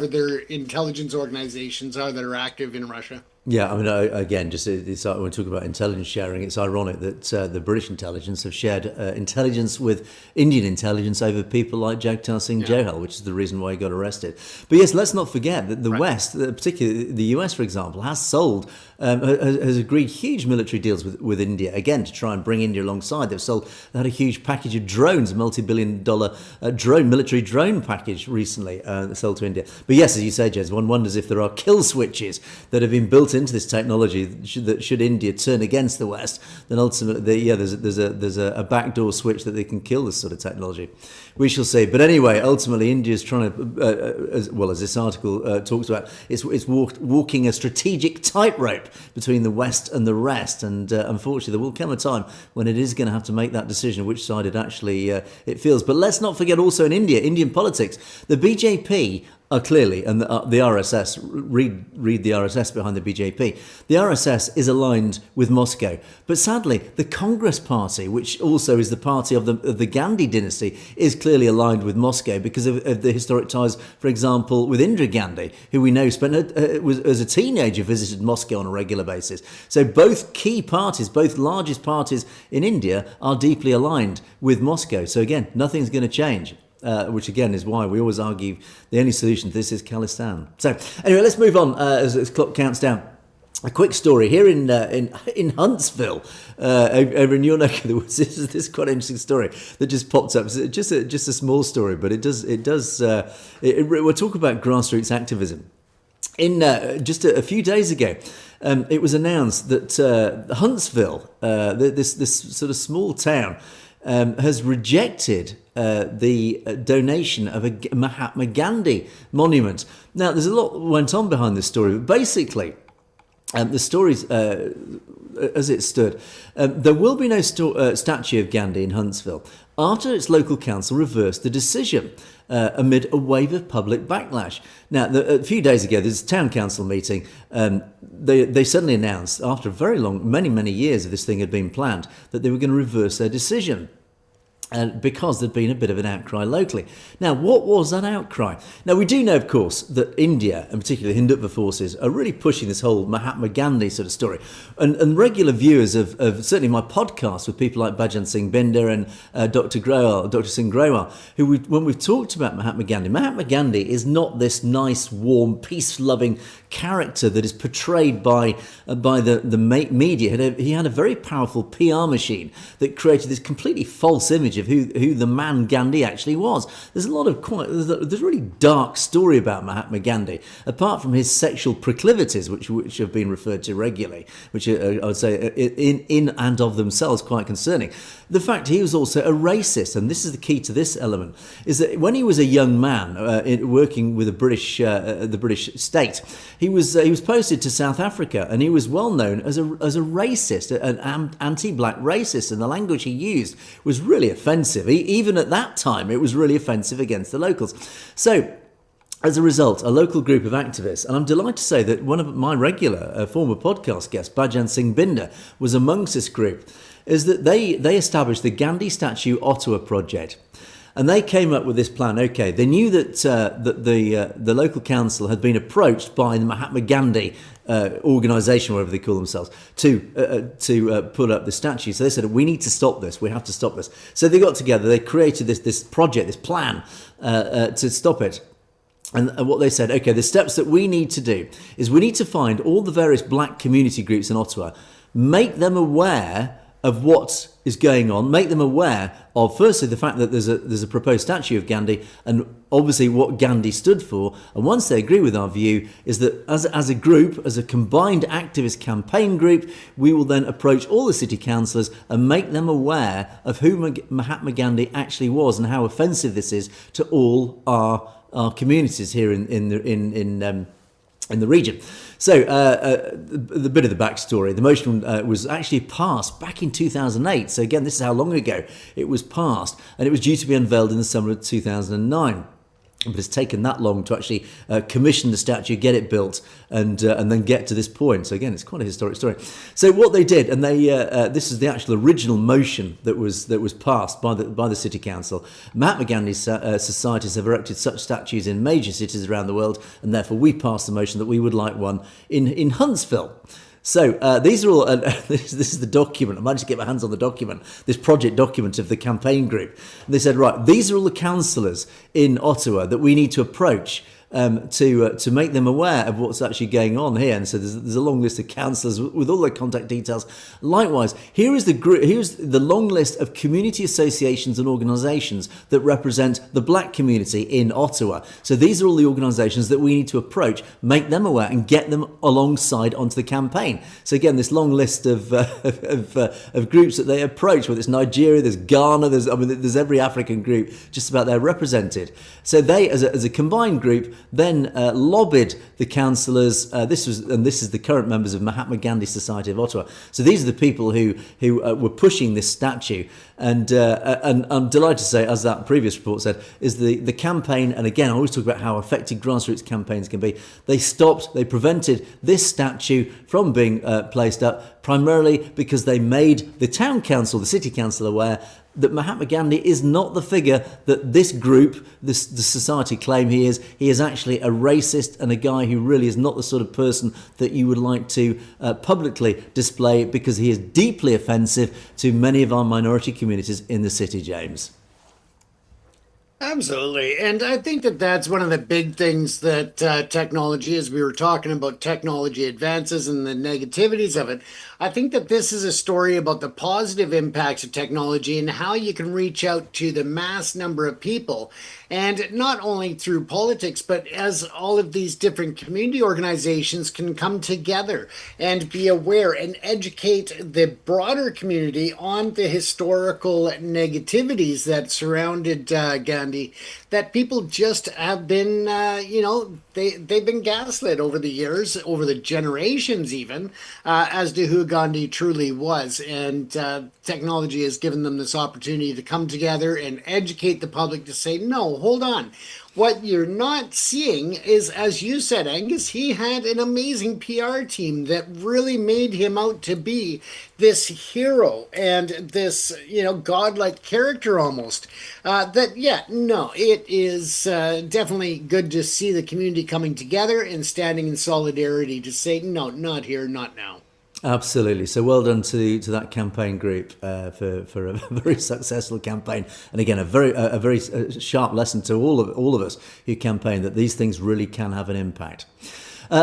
S2: their intelligence organizations are that are active in Russia.
S1: Yeah, I mean, again, just it's when we talk about intelligence sharing, it's ironic that the British intelligence have shared intelligence with Indian intelligence over people like Jagtar Singh Johal, which is the reason why he got arrested. But yes, let's not forget that the West, particularly the US, for example, has sold, has agreed huge military deals with India, again, to try and bring India alongside. They had a huge package of drones, a multi-billion-dollar military drone package recently sold to India. But yes, as you say, Jez, one wonders if there are kill switches that have been built into this technology that should India turn against the West, then ultimately, there's a backdoor switch that they can kill this sort of technology. We shall see. But anyway, ultimately, India's trying to, as this article talks about, it's walking a strategic tightrope between the West and the rest. And unfortunately, there will come a time when it is going to have to make that decision which side it actually it feels. But let's not forget also in Indian politics, the BJP clearly, and the RSS, read the RSS behind the BJP. The RSS is aligned with Moscow. But sadly, the Congress Party, which also is the party of the Gandhi dynasty, is clearly aligned with Moscow because of the historic ties, for example, with Indira Gandhi, who we know was as a teenager visited Moscow on a regular basis. So both key parties, both largest parties in India, are deeply aligned with Moscow. So again, nothing's going to change. Which again is why we always argue the only solution to this is Khalistan. So anyway, let's move on as clock counts down. A quick story here in Huntsville, over in your neck of the woods. This is quite an interesting story that just popped up. It's just a small story, but we'll talk about grassroots activism. In just a few days ago, it was announced that Huntsville, this sort of small town, has rejected the donation of a Mahatma Gandhi monument. Now, there's a lot that went on behind this story, but basically, the story's as it stood, there will be no statue of Gandhi in Huntsville after its local council reversed the decision amid a wave of public backlash. Now, a few days ago, there's a town council meeting. They suddenly announced, after many years of this thing had been planned, that they were going to reverse their decision. because there'd been a bit of an outcry locally. Now, what was that outcry? Now, we do know, of course, that India, and particularly Hindutva forces, are really pushing this whole Mahatma Gandhi sort of story. And regular viewers of certainly my podcast with people like Bhajan Singh Binder and Dr. Singh Grewal, when we've talked about Mahatma Gandhi is not this nice, warm, peace-loving character that is portrayed by the media. He had a very powerful PR machine that created this completely false image of who the man Gandhi actually was. There's a really dark story about Mahatma Gandhi, apart from his sexual proclivities, which have been referred to regularly, which I would say in and of themselves quite concerning. The fact he was also a racist, and this is the key to this element, is that when he was a young man working with the British state, he was posted to South Africa, and he was well known as a racist, an anti-black racist, and the language he used was really offensive. Even at that time, it was really offensive against the locals. So, as a result, a local group of activists, and I'm delighted to say that one of my regular former podcast guests, Bhajan Singh Binder, was amongst this group, is that they established the Gandhi Statue Ottawa project. And they came up with this plan. Okay, they knew that the local council had been approached by the Mahatma Gandhi organisation, whatever they call themselves, to put up the statue. So they said, we need to stop this. We have to stop this. So they got together. They created this project, this plan to stop it. And what they said, okay, the steps that we need to do is we need to find all the various black community groups in Ottawa, make them aware of what is going on, make them aware of, firstly, the fact that there's a proposed statue of Gandhi, and obviously what Gandhi stood for. And once they agree with our view, is that as a group, as a combined activist campaign group, we will then approach all the city councillors and make them aware of who Mahatma Gandhi actually was and how offensive this is to all our communities here in the region. So the bit of the backstory, the motion was actually passed back in 2008. So again, this is how long ago it was passed, and it was due to be unveiled in the summer of 2009. But it's taken that long to actually commission the statue, get it built, and then get to this point. So again, it's quite a historic story. So what they did, and they this is the actual original motion that was passed by the city council. Mahatma Gandhi societies have erected such statues in major cities around the world, and therefore we passed the motion that we would like one in Huntsville. So these are all, this is the document. I managed to get my hands on the document, this project document of the campaign group. And they said, right, these are all the councillors in Ottawa that we need to approach to make them aware of what's actually going on here. And so there's a long list of councillors with all their contact details. Likewise, here's the long list of community associations and organisations that represent the black community in Ottawa. So these are all the organisations that we need to approach, make them aware, and get them alongside onto the campaign. So again, this long list of groups that they approach, whether it's Nigeria, there's Ghana, there's every African group just about there represented. So they, as a combined group, then lobbied the councillors. This is the current members of Mahatma Gandhi Society of Ottawa. So these are the people who were pushing this statue. And I'm delighted to say, as that previous report said, is the campaign. And again, I always talk about how effective grassroots campaigns can be. They prevented this statue from being placed up, primarily because they made the town council, the city council, aware that Mahatma Gandhi is not the figure that this group, the society, claim he is. He is actually a racist and a guy who really is not the sort of person that you would like to publicly display, because he is deeply offensive to many of our minority communities in the city, James.
S2: Absolutely. And I think that that's one of the big things that technology, as we were talking about technology advances and the negativities of it, I think that this is a story about the positive impacts of technology and how you can reach out to the mass number of people. And not only through politics, but as all of these different community organizations can come together and be aware and educate the broader community on the historical negativities that surrounded Gandhi, that people just have been, they've been gaslit over the years, over the generations even, as to who Gandhi truly was. And technology has given them this opportunity to come together and educate the public to say, no, hold on. What you're not seeing is, as you said, Angus, he had an amazing PR team that really made him out to be this hero and this, godlike character almost. It is definitely good to see the community coming together and standing in solidarity to say, no, not here, not now.
S1: Absolutely. So well done to that campaign group for a very successful campaign, and again a very sharp lesson to all of us who campaign, that these things really can have an impact.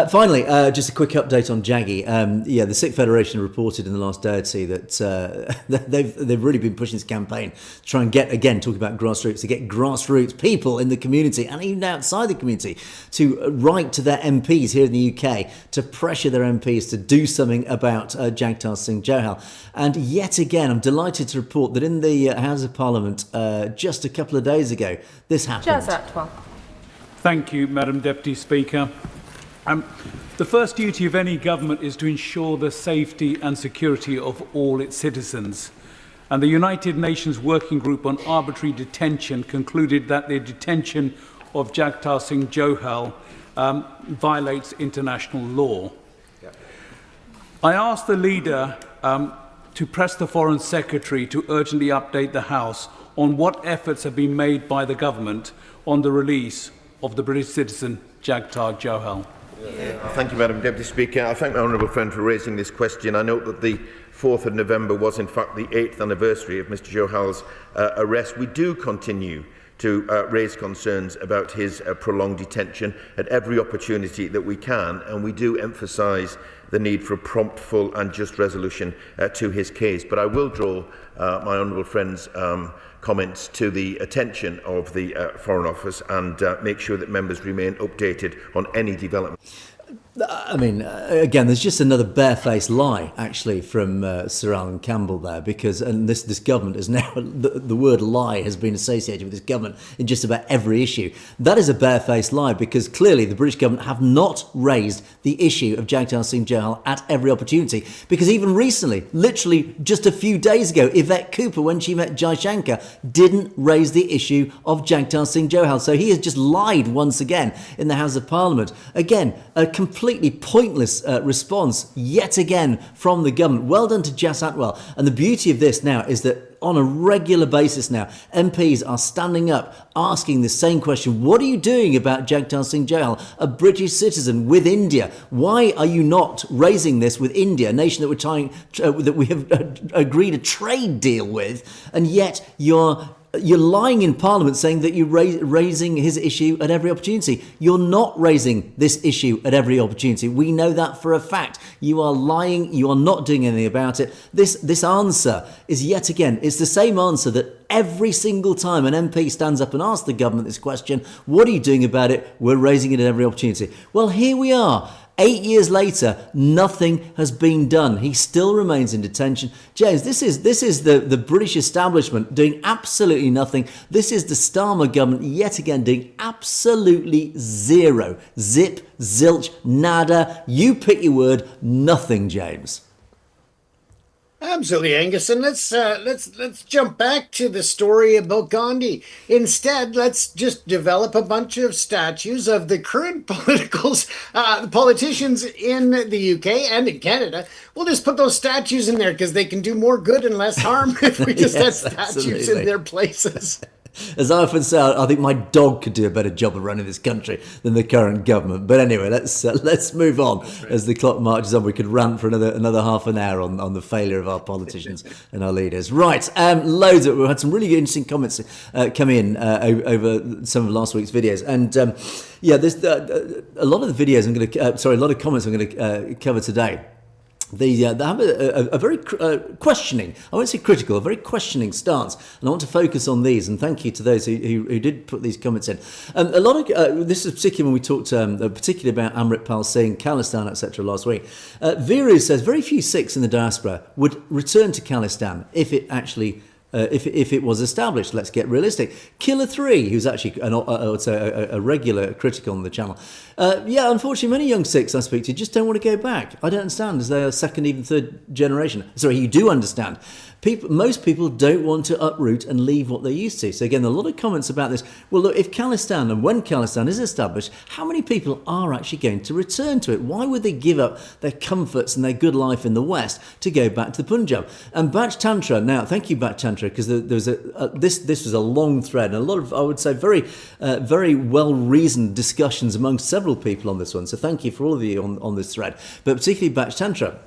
S1: Finally, just a quick update on Jaggy. The Sikh Federation reported in the last day or two that they've really been pushing this campaign to try and get, again, talking about grassroots, to get grassroots people in the community and even outside the community to write to their MPs here in the UK to pressure their MPs to do something about Jagtar Singh Johal. And yet again, I'm delighted to report that in the House of Parliament just a couple of days ago, this happened.
S3: Thank you, Madam Deputy Speaker. The first duty of any government is to ensure the safety and security of all its citizens. And the United Nations Working Group on Arbitrary Detention concluded that the detention of Jagtar Singh Johal violates international law. I asked the leader to press the Foreign Secretary to urgently update the House on what efforts have been made by the government on the release of the British citizen Jagtar Johal.
S4: Thank you, Madam Deputy Speaker. I thank my honourable friend for raising this question. I note that the 4th of November was in fact the 8th anniversary of Mr Johal's arrest. We do continue to raise concerns about his prolonged detention at every opportunity that we can, and we do emphasise the need for a prompt, full and just resolution to his case. But I will draw my honourable friend's comments to the attention of the Foreign Office and make sure that members remain updated on any development.
S1: I mean, again, there's just another barefaced lie, actually, from Sir Alan Campbell there, because this government is now, the word lie has been associated with this government in just about every issue. That is a barefaced lie, because clearly the British government have not raised the issue of Jagtar Singh Johal at every opportunity, because even recently, literally just a few days ago, Yvette Cooper, when she met Jai Shankar, didn't raise the issue of Jagtar Singh Johal. So he has just lied once again in the House of Parliament. Again, a completely pointless response yet again from the government. Well done to Jas Atwell. And the beauty of this now is that on a regular basis now, MPs are standing up asking the same question. What are you doing about Jagtar Singh Johal, a British citizen with India? Why are you not raising this with India, a nation that we have agreed a trade deal with, and yet you're lying in Parliament saying that you're raising his issue at every opportunity. You're not raising this issue at every opportunity. We know that for a fact. You are lying. You are not doing anything about it. This answer is yet again, it's the same answer that every single time an MP stands up and asks the government this question, what are you doing about it? We're raising it at every opportunity. Well, here we are. 8 years later, nothing has been done. He still remains in detention. James, this is the British establishment doing absolutely nothing. This is the Starmer government yet again doing absolutely zero. Zip, zilch, nada. You pick your word. Nothing, James.
S2: Absolutely, Angus, and let's jump back to the story about Gandhi. Instead, let's just develop a bunch of statues of the current politicians in the UK and in Canada. We'll just put those statues in there because they can do more good and less harm if we just have statues
S1: absolutely.
S2: in their places.
S1: As I often say, I think my dog could do a better job of running this country than the current government. But anyway, let's move on. As the clock marches on, we could rant for another half an hour on the failure of our politicians and our leaders. Right, loads of, we had some really interesting comments come in over some of last week's videos, and there's a lot of the videos a lot of comments I'm going to cover today. They have a very questioning, I won't say critical, a very questioning stance. And I want to focus on these. And thank you to those who did put these comments in. A lot of, this is particularly when we talked particularly about Amritpal Singh, Khalistan, etc. last week. Viru says very few Sikhs in the diaspora would return to Khalistan if it actually if it was established. Let's get realistic. Killer 3, who's actually a regular critic on the channel. Unfortunately, many young Sikhs I speak to just don't want to go back. I don't understand, as they are second, even third generation. Sorry, you do understand. most people don't want to uproot and leave what they're used to. So again, a lot of comments about this. Well, look, if Khalistan and when Khalistan is established, how many people are actually going to return to it? Why would they give up their comforts and their good life in the West to go back to the Punjab? And Bach Tantra, now, thank you, Bach Tantra, because there's this was a long thread and a lot of, I would say, very well-reasoned discussions among several people on this one. So thank you for all of you on this thread, but particularly Bach Tantra,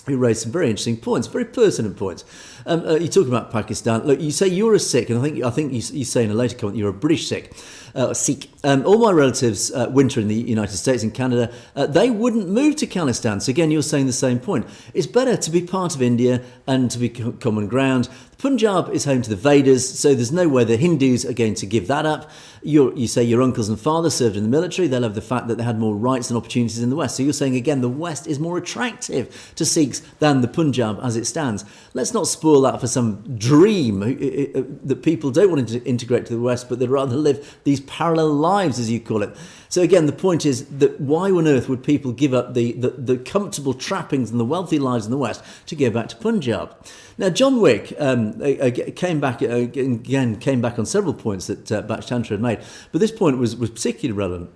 S1: who raised some very interesting points, very pertinent points. You talk about Pakistan. Look, you say you're a Sikh, and I think you say in a later comment you're a British Sikh. Sikh. All my relatives winter in the United States and Canada. They wouldn't move to Khalistan. So again, you're saying the same point. It's better to be part of India and to be common ground. Punjab is home to the Vedas, so there's no way the Hindus are going to give that up. You say your uncles and fathers served in the military. They love the fact that they had more rights and opportunities in the West. So you're saying, again, the West is more attractive to Sikhs than the Punjab as it stands. Let's not spoil that for some dream that people don't want to integrate to the West, but they'd rather live these parallel lives, as you call it. So again, the point is that why on earth would people give up the comfortable trappings and the wealthy lives in the West to go back to Punjab? Now, John Wick came back on several points that Bach Tantra had made, but this point was particularly relevant.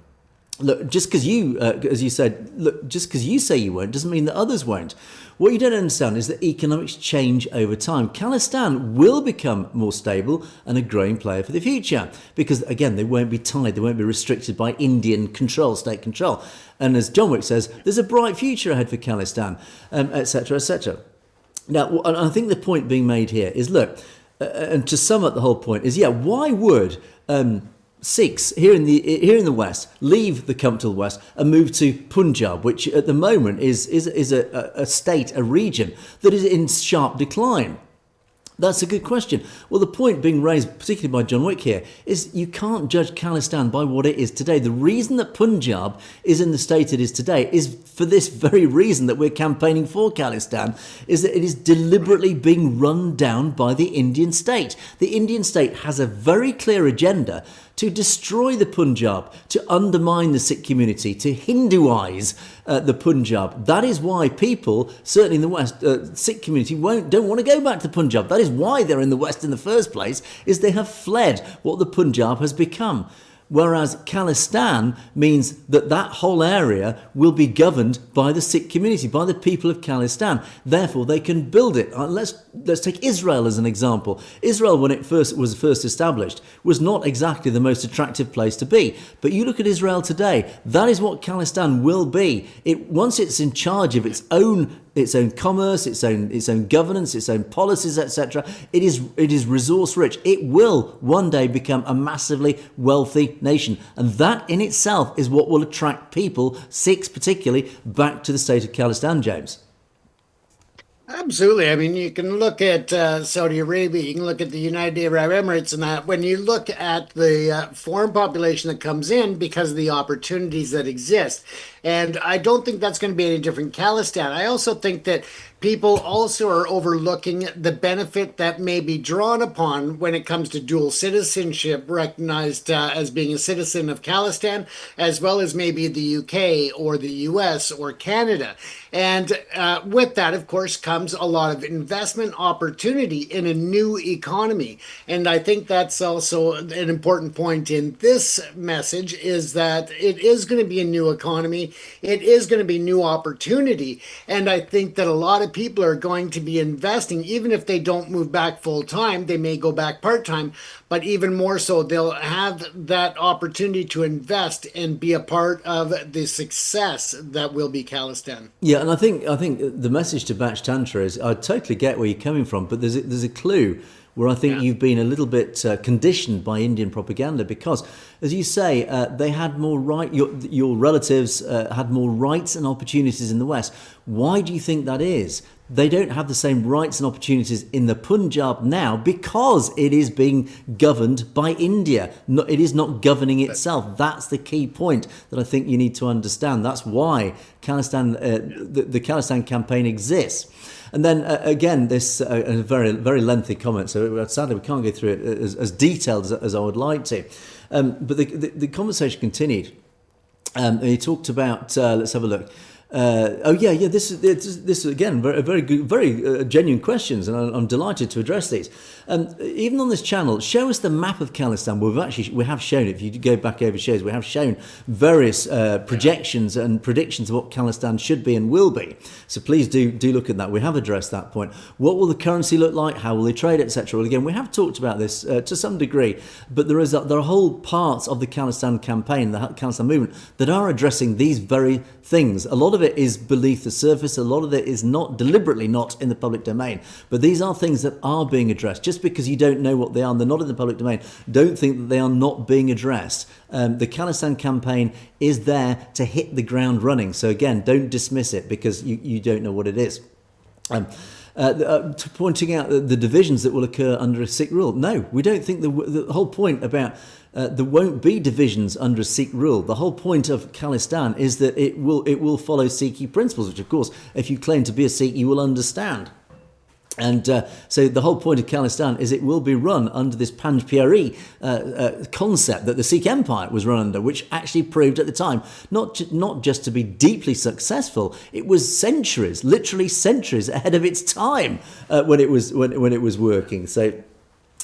S1: Look, just because you, as you said, just because you say you won't doesn't mean that others won't. What you don't understand is that economics change over time. Khalistan will become more stable and a growing player for the future because, again, they won't be tied, they won't be restricted by Indian control, state control. And as John Wick says, there's a bright future ahead for Khalistan, etc., etc. Now, I think the point being made here is, look, and to sum up the whole point is, why would Sikhs here in the West leave the comfortable West and move to Punjab, which at the moment is a state, a region that is in sharp decline? That's a good question. Well, the point being raised, particularly by John Wick here, is you can't judge Khalistan by what it is today. The reason that Punjab is in the state it is today is for this very reason that we're campaigning for Khalistan, is that it is deliberately being run down by the Indian state. The Indian state has a very clear agenda to destroy the Punjab, to undermine the Sikh community, to Hinduize the Punjab. That is why people, certainly in the West, Sikh community don't want to go back to Punjab. That is why they're in the West in the first place, is they have fled what the Punjab has become. Whereas Khalistan means that whole area will be governed by the Sikh community, by the people of Khalistan. Therefore, they can build it. Let's take Israel as an example. Israel, when it was first established, was not exactly the most attractive place to be. But you look at Israel today, that is what Khalistan will be. Once it's in charge of its own commerce, its own governance, its own policies, etc. It is resource rich. It will one day become a massively wealthy nation, and that in itself is what will attract people, Sikhs particularly, back to the state of Khalistan, James.
S2: Absolutely. I mean, you can look at Saudi Arabia, you can look at the United Arab Emirates and that. When you look at the foreign population that comes in because of the opportunities that exist. And I don't think that's going to be any different in Khalistan. I also think that people also are overlooking the benefit that may be drawn upon when it comes to dual citizenship, recognized as being a citizen of Khalistan, as well as maybe the UK or the US or Canada. And with that, of course, comes a lot of investment opportunity in a new economy. And I think that's also an important point in this message, is that it is going to be a new economy. It is going to be new opportunity. And I think that a lot of people are going to be investing, even if they don't move back full time, they may go back part time, but even more so, they'll have that opportunity to invest and be a part of the success that will be Khalistan.
S1: Yeah, and I think the message to Bach Tantra is, I totally get where you're coming from, but there's a clue where I think you've been a little bit conditioned by Indian propaganda, because, as you say, they had more right. Your relatives had more rights and opportunities in the West. Why do you think that is? They don't have the same rights and opportunities in the Punjab now because it is being governed by India. It is not governing itself. That's the key point that I think you need to understand. That's why Khalistan, the Khalistan campaign exists. And then again, this a very, very lengthy comment, so sadly we can't go through it as detailed as I would like to. But the conversation continued. He talked about, let's have a look. This is again very good, very genuine questions, and I'm delighted to address these. Even on this channel, show us the map of Khalistan. We have shown it. If you go back over shows, we have shown various projections and predictions of what Khalistan should be and will be. So please do look at that. We have addressed that point. What will the currency look like? How will they trade, etc. Well, again, we have talked about this to some degree, but there are whole parts of the Khalistan campaign, the Khalistan movement, that are addressing these very things. A lot of it is beneath the surface. A lot of it is not deliberately not in the public domain. But these are things that are being addressed. Just because you don't know what they are and they're not in the public domain, don't think that they are not being addressed. The Khalistan campaign is there to hit the ground running. So again, don't dismiss it because you don't know what it is. Pointing out the divisions that will occur under a Sikh rule. No, we don't think the whole point about there won't be divisions under a Sikh rule. The whole point of Khalistan is that it will follow Sikhi principles, which of course, if you claim to be a Sikh, you will understand. And so the whole point of Khalistan is it will be run under this Panj Pyari concept that the Sikh Empire was run under, which actually proved at the time not just to be deeply successful. It was centuries, literally centuries ahead of its time when it was working. So.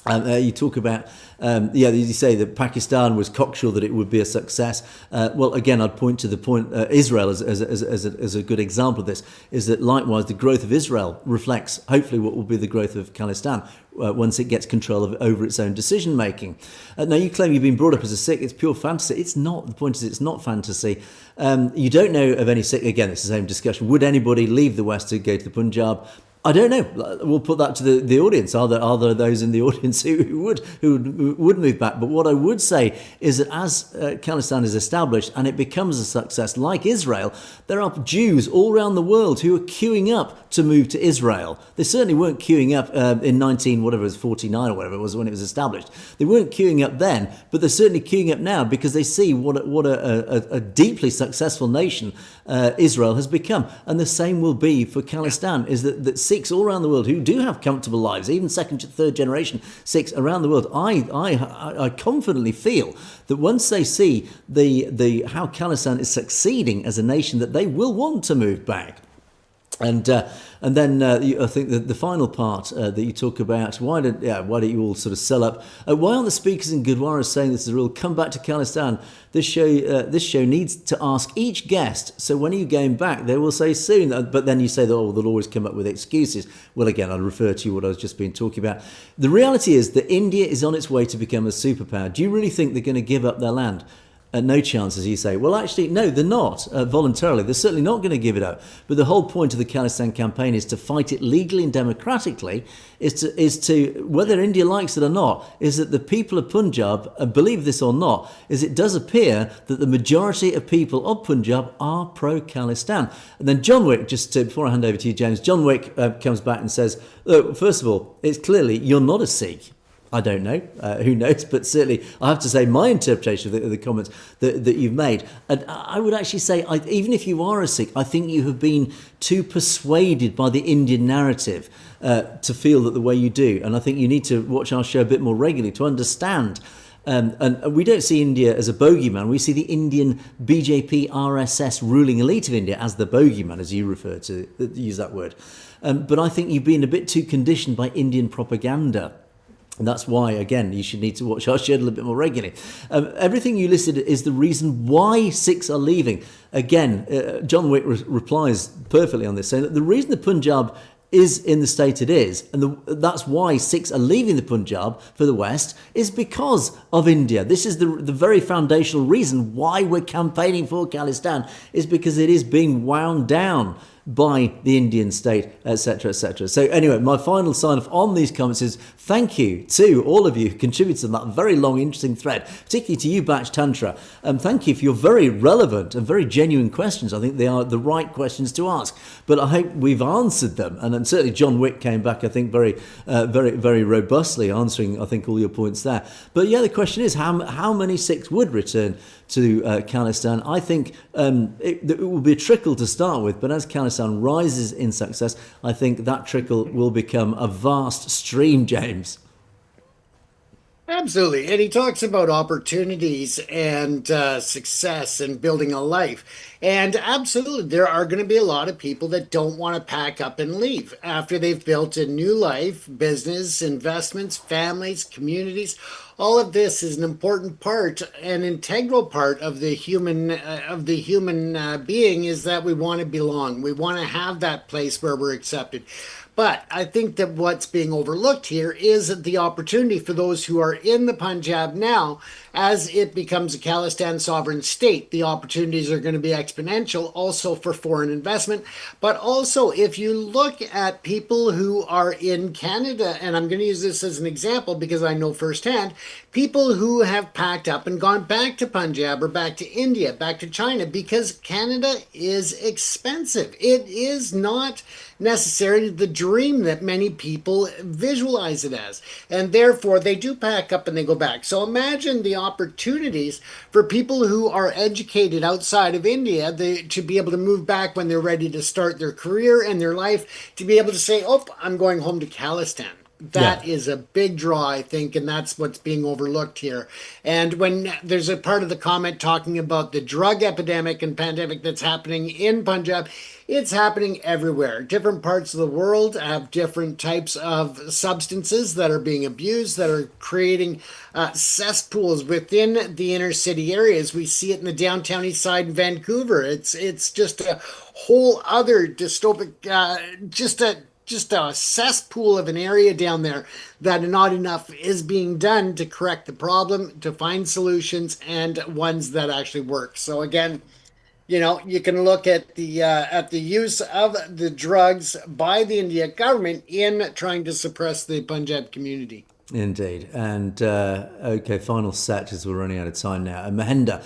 S1: You talk about, you say that Pakistan was cocksure that it would be a success. Well, again, I'd point to the point, Israel as a good example of this, is that likewise the growth of Israel reflects hopefully what will be the growth of Khalistan once it gets control over its own decision making. Now, you claim you've been brought up as a Sikh, it's pure fantasy. It's not. The point is it's not fantasy. You don't know of any Sikh, again, it's the same discussion. Would anybody leave the West to go to the Punjab? I don't know. We'll put that to the audience. Are there those in the audience who would move back? But what I would say is that as Khalistan is established and it becomes a success, like Israel, there are Jews all around the world who are queuing up to move to Israel. They certainly weren't queuing up in 49 or whatever it was when it was established. They weren't queuing up then, but they're certainly queuing up now because they see what a deeply successful nation Israel has become. And the same will be for Khalistan, is that Sikhs all around the world who do have comfortable lives, even second, third generation Sikhs around the world, I confidently feel that once they see how Khalistan is succeeding as a nation, that they will want to move back. And then I think the final part that you talk about, why don't you all sort of sell up? Why aren't the speakers in Gurdwara saying this is a rule? Come back to Khalistan. This show needs to ask each guest. So when are you going back? They will say soon. But then you say that they'll always come up with excuses. Well, again, I'll refer to what I was just been talking about. The reality is that India is on its way to become a superpower. Do you really think they're going to give up their land? No chance, as you say. Well, actually, no, they're not voluntarily. They're certainly not going to give it up. But the whole point of the Khalistan campaign is to fight it legally and democratically, is to whether India likes it or not, is that the people of Punjab, believe this or not, is it does appear that the majority of people of Punjab are pro-Khalistan. And then John Wick, before I hand over to you, James, John Wick comes back and says, look, first of all, it's clearly you're not a Sikh. I don't know, who knows, but certainly I have to say my interpretation of the comments that you've made. And I would actually say, even if you are a Sikh, I think you have been too persuaded by the Indian narrative to feel that the way you do. And I think you need to watch our show a bit more regularly to understand. And we don't see India as a bogeyman. We see the Indian BJP RSS ruling elite of India as the bogeyman, as you refer to, use that word. But I think you've been a bit too conditioned by Indian propaganda. And that's why, again, you should need to watch our show a little bit more regularly. Everything you listed is the reason why Sikhs are leaving. Again, John Wick replies perfectly on this, saying that the reason the Punjab is in the state it is, and that's why Sikhs are leaving the Punjab for the West, is because of India. This is the very foundational reason why we're campaigning for Khalistan, is because it is being wound down by the Indian state, etc., etc. So anyway, my final sign-off on these comments is thank you to all of you who contributed to that very long, interesting thread, particularly to you, Batch Tantra. Thank you for your very relevant and very genuine questions. I think they are the right questions to ask, but I hope we've answered them. And certainly John Wick came back, I think, very robustly answering, I think, all your points there. But yeah, the question is how many Sikhs would return to Khalistan? I think it will be a trickle to start with, but as Khalistan rises in success, I think that trickle will become a vast stream, James.
S2: Absolutely. And he talks about opportunities and success and building a life. And absolutely, there are going to be a lot of people that don't want to pack up and leave after they've built a new life, business, investments, families, communities. All of this is an important part, an integral part of the human being, is that we want to belong. We want to have that place where we're accepted. But I think that what's being overlooked here is the opportunity for those who are in the Punjab now, as it becomes a Khalistan sovereign state. The opportunities are going to be exponential also for foreign investment. But also, if you look at people who are in Canada, and I'm going to use this as an example because I know firsthand, people who have packed up and gone back to Punjab or back to India, back to China, because Canada is expensive. It is not necessarily the dream that many people visualize it as. And therefore, they do pack up and they go back. So imagine the opportunities for people who are educated outside of India to be able to move back when they're ready to start their career and their life, to be able to say, oh, I'm going home to Khalistan. That is a big draw, I think, and that's what's being overlooked here. And when there's a part of the comment talking about the drug epidemic and pandemic that's happening in Punjab, it's happening everywhere. Different parts of the world have different types of substances that are being abused, that are creating cesspools within the inner city areas. We see it in the downtown east side in Vancouver. It's just a whole other dystopic, just a cesspool of an area down there that not enough is being done to correct the problem, to find solutions, and ones that actually work. So again, you can look at the use of the drugs by the India government in trying to suppress the Punjab community.
S1: Indeed. And okay, final set as we're running out of time now. And Mahender,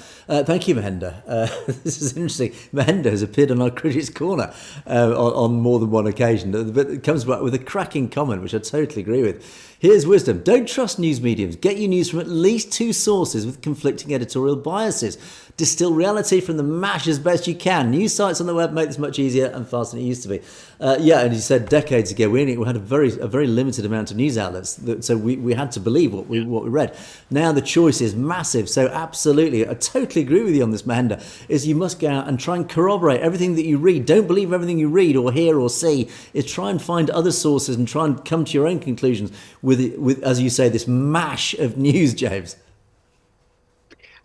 S1: thank you, Mahender. This is interesting. Mahender has appeared on our Critics Corner on more than one occasion, but it comes back with a cracking comment, which I totally agree with. Here's wisdom. Don't trust news mediums. Get your news from at least two sources with conflicting editorial biases. Distill reality from the mash as best you can. News sites on the web make this much easier and faster than it used to be. And you said decades ago we had a very limited amount of news outlets, so we had to believe what we read. Now the choice is massive. So absolutely, I totally agree with you on this, Mahender. Is you must go out and try and corroborate everything that you read. Don't believe everything you read or hear or see. Is try and find other sources and try and come to your own conclusions with as you say, this mash of news, James.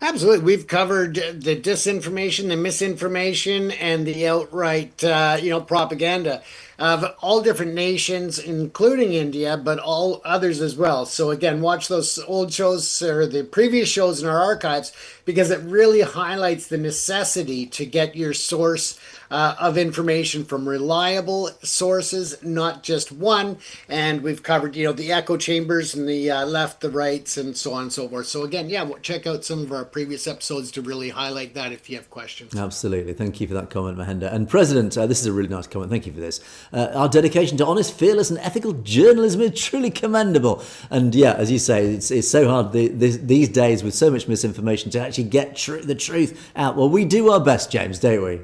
S2: Absolutely. We've covered the disinformation, the misinformation, and the outright, propaganda of all different nations, including India, but all others as well. So again, watch those old shows or the previous shows in our archives, because it really highlights the necessity to get your source of information from reliable sources, not just one. And we've covered, the echo chambers and the left, the rights, and so on and so forth. So again, check out some of our previous episodes to really highlight that if you have questions.
S1: Absolutely. Thank you for that comment, Mahender. And President, this is a really nice comment. Thank you for this. Our dedication to honest, fearless and ethical journalism is truly commendable. And as you say, it's so hard these days with so much misinformation to actually get the truth out. Well, we do our best, James, don't we?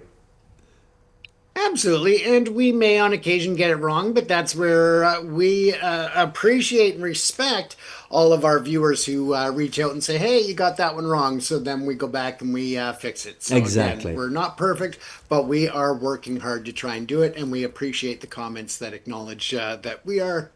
S2: Absolutely, and we may on occasion get it wrong, but that's where we appreciate and respect all of our viewers who reach out and say, hey, you got that one wrong. So then we go back and we fix it. So
S1: exactly.
S2: Again, we're not perfect, but we are working hard to try and do it. And we appreciate the comments that acknowledge that we are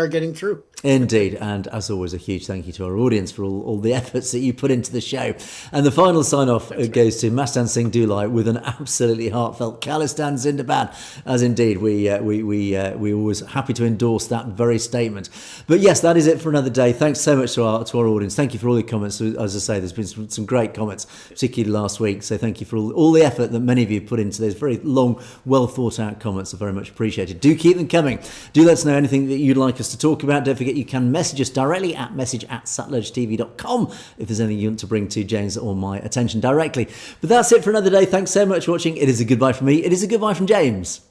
S2: getting through.
S1: Indeed. And as always, a huge thank you to our audience for all the efforts that you put into the show. And the final sign-off goes to Jagtar Singh Johal with an absolutely heartfelt Khalistan Zindabad, as indeed we always happy to endorse that very statement. But yes, that is it for another day. Thanks so much to our audience. Thank you for all the comments. As I say, there's been some great comments, particularly last week. So thank you for all the effort that many of you put into those very long, well thought out comments. Are very much appreciated. Do keep them coming. Do let us know anything that you'd like us to talk about. Don't forget you can message us directly at message@satledgetv.com if there's anything you want to bring to James or my attention directly. But that's it for another day. Thanks so much for watching. It is a goodbye from me. It is a goodbye from James.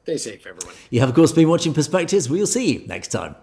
S2: Stay safe, everyone.
S1: You have, of course, been watching Perspectives. We'll see you next time.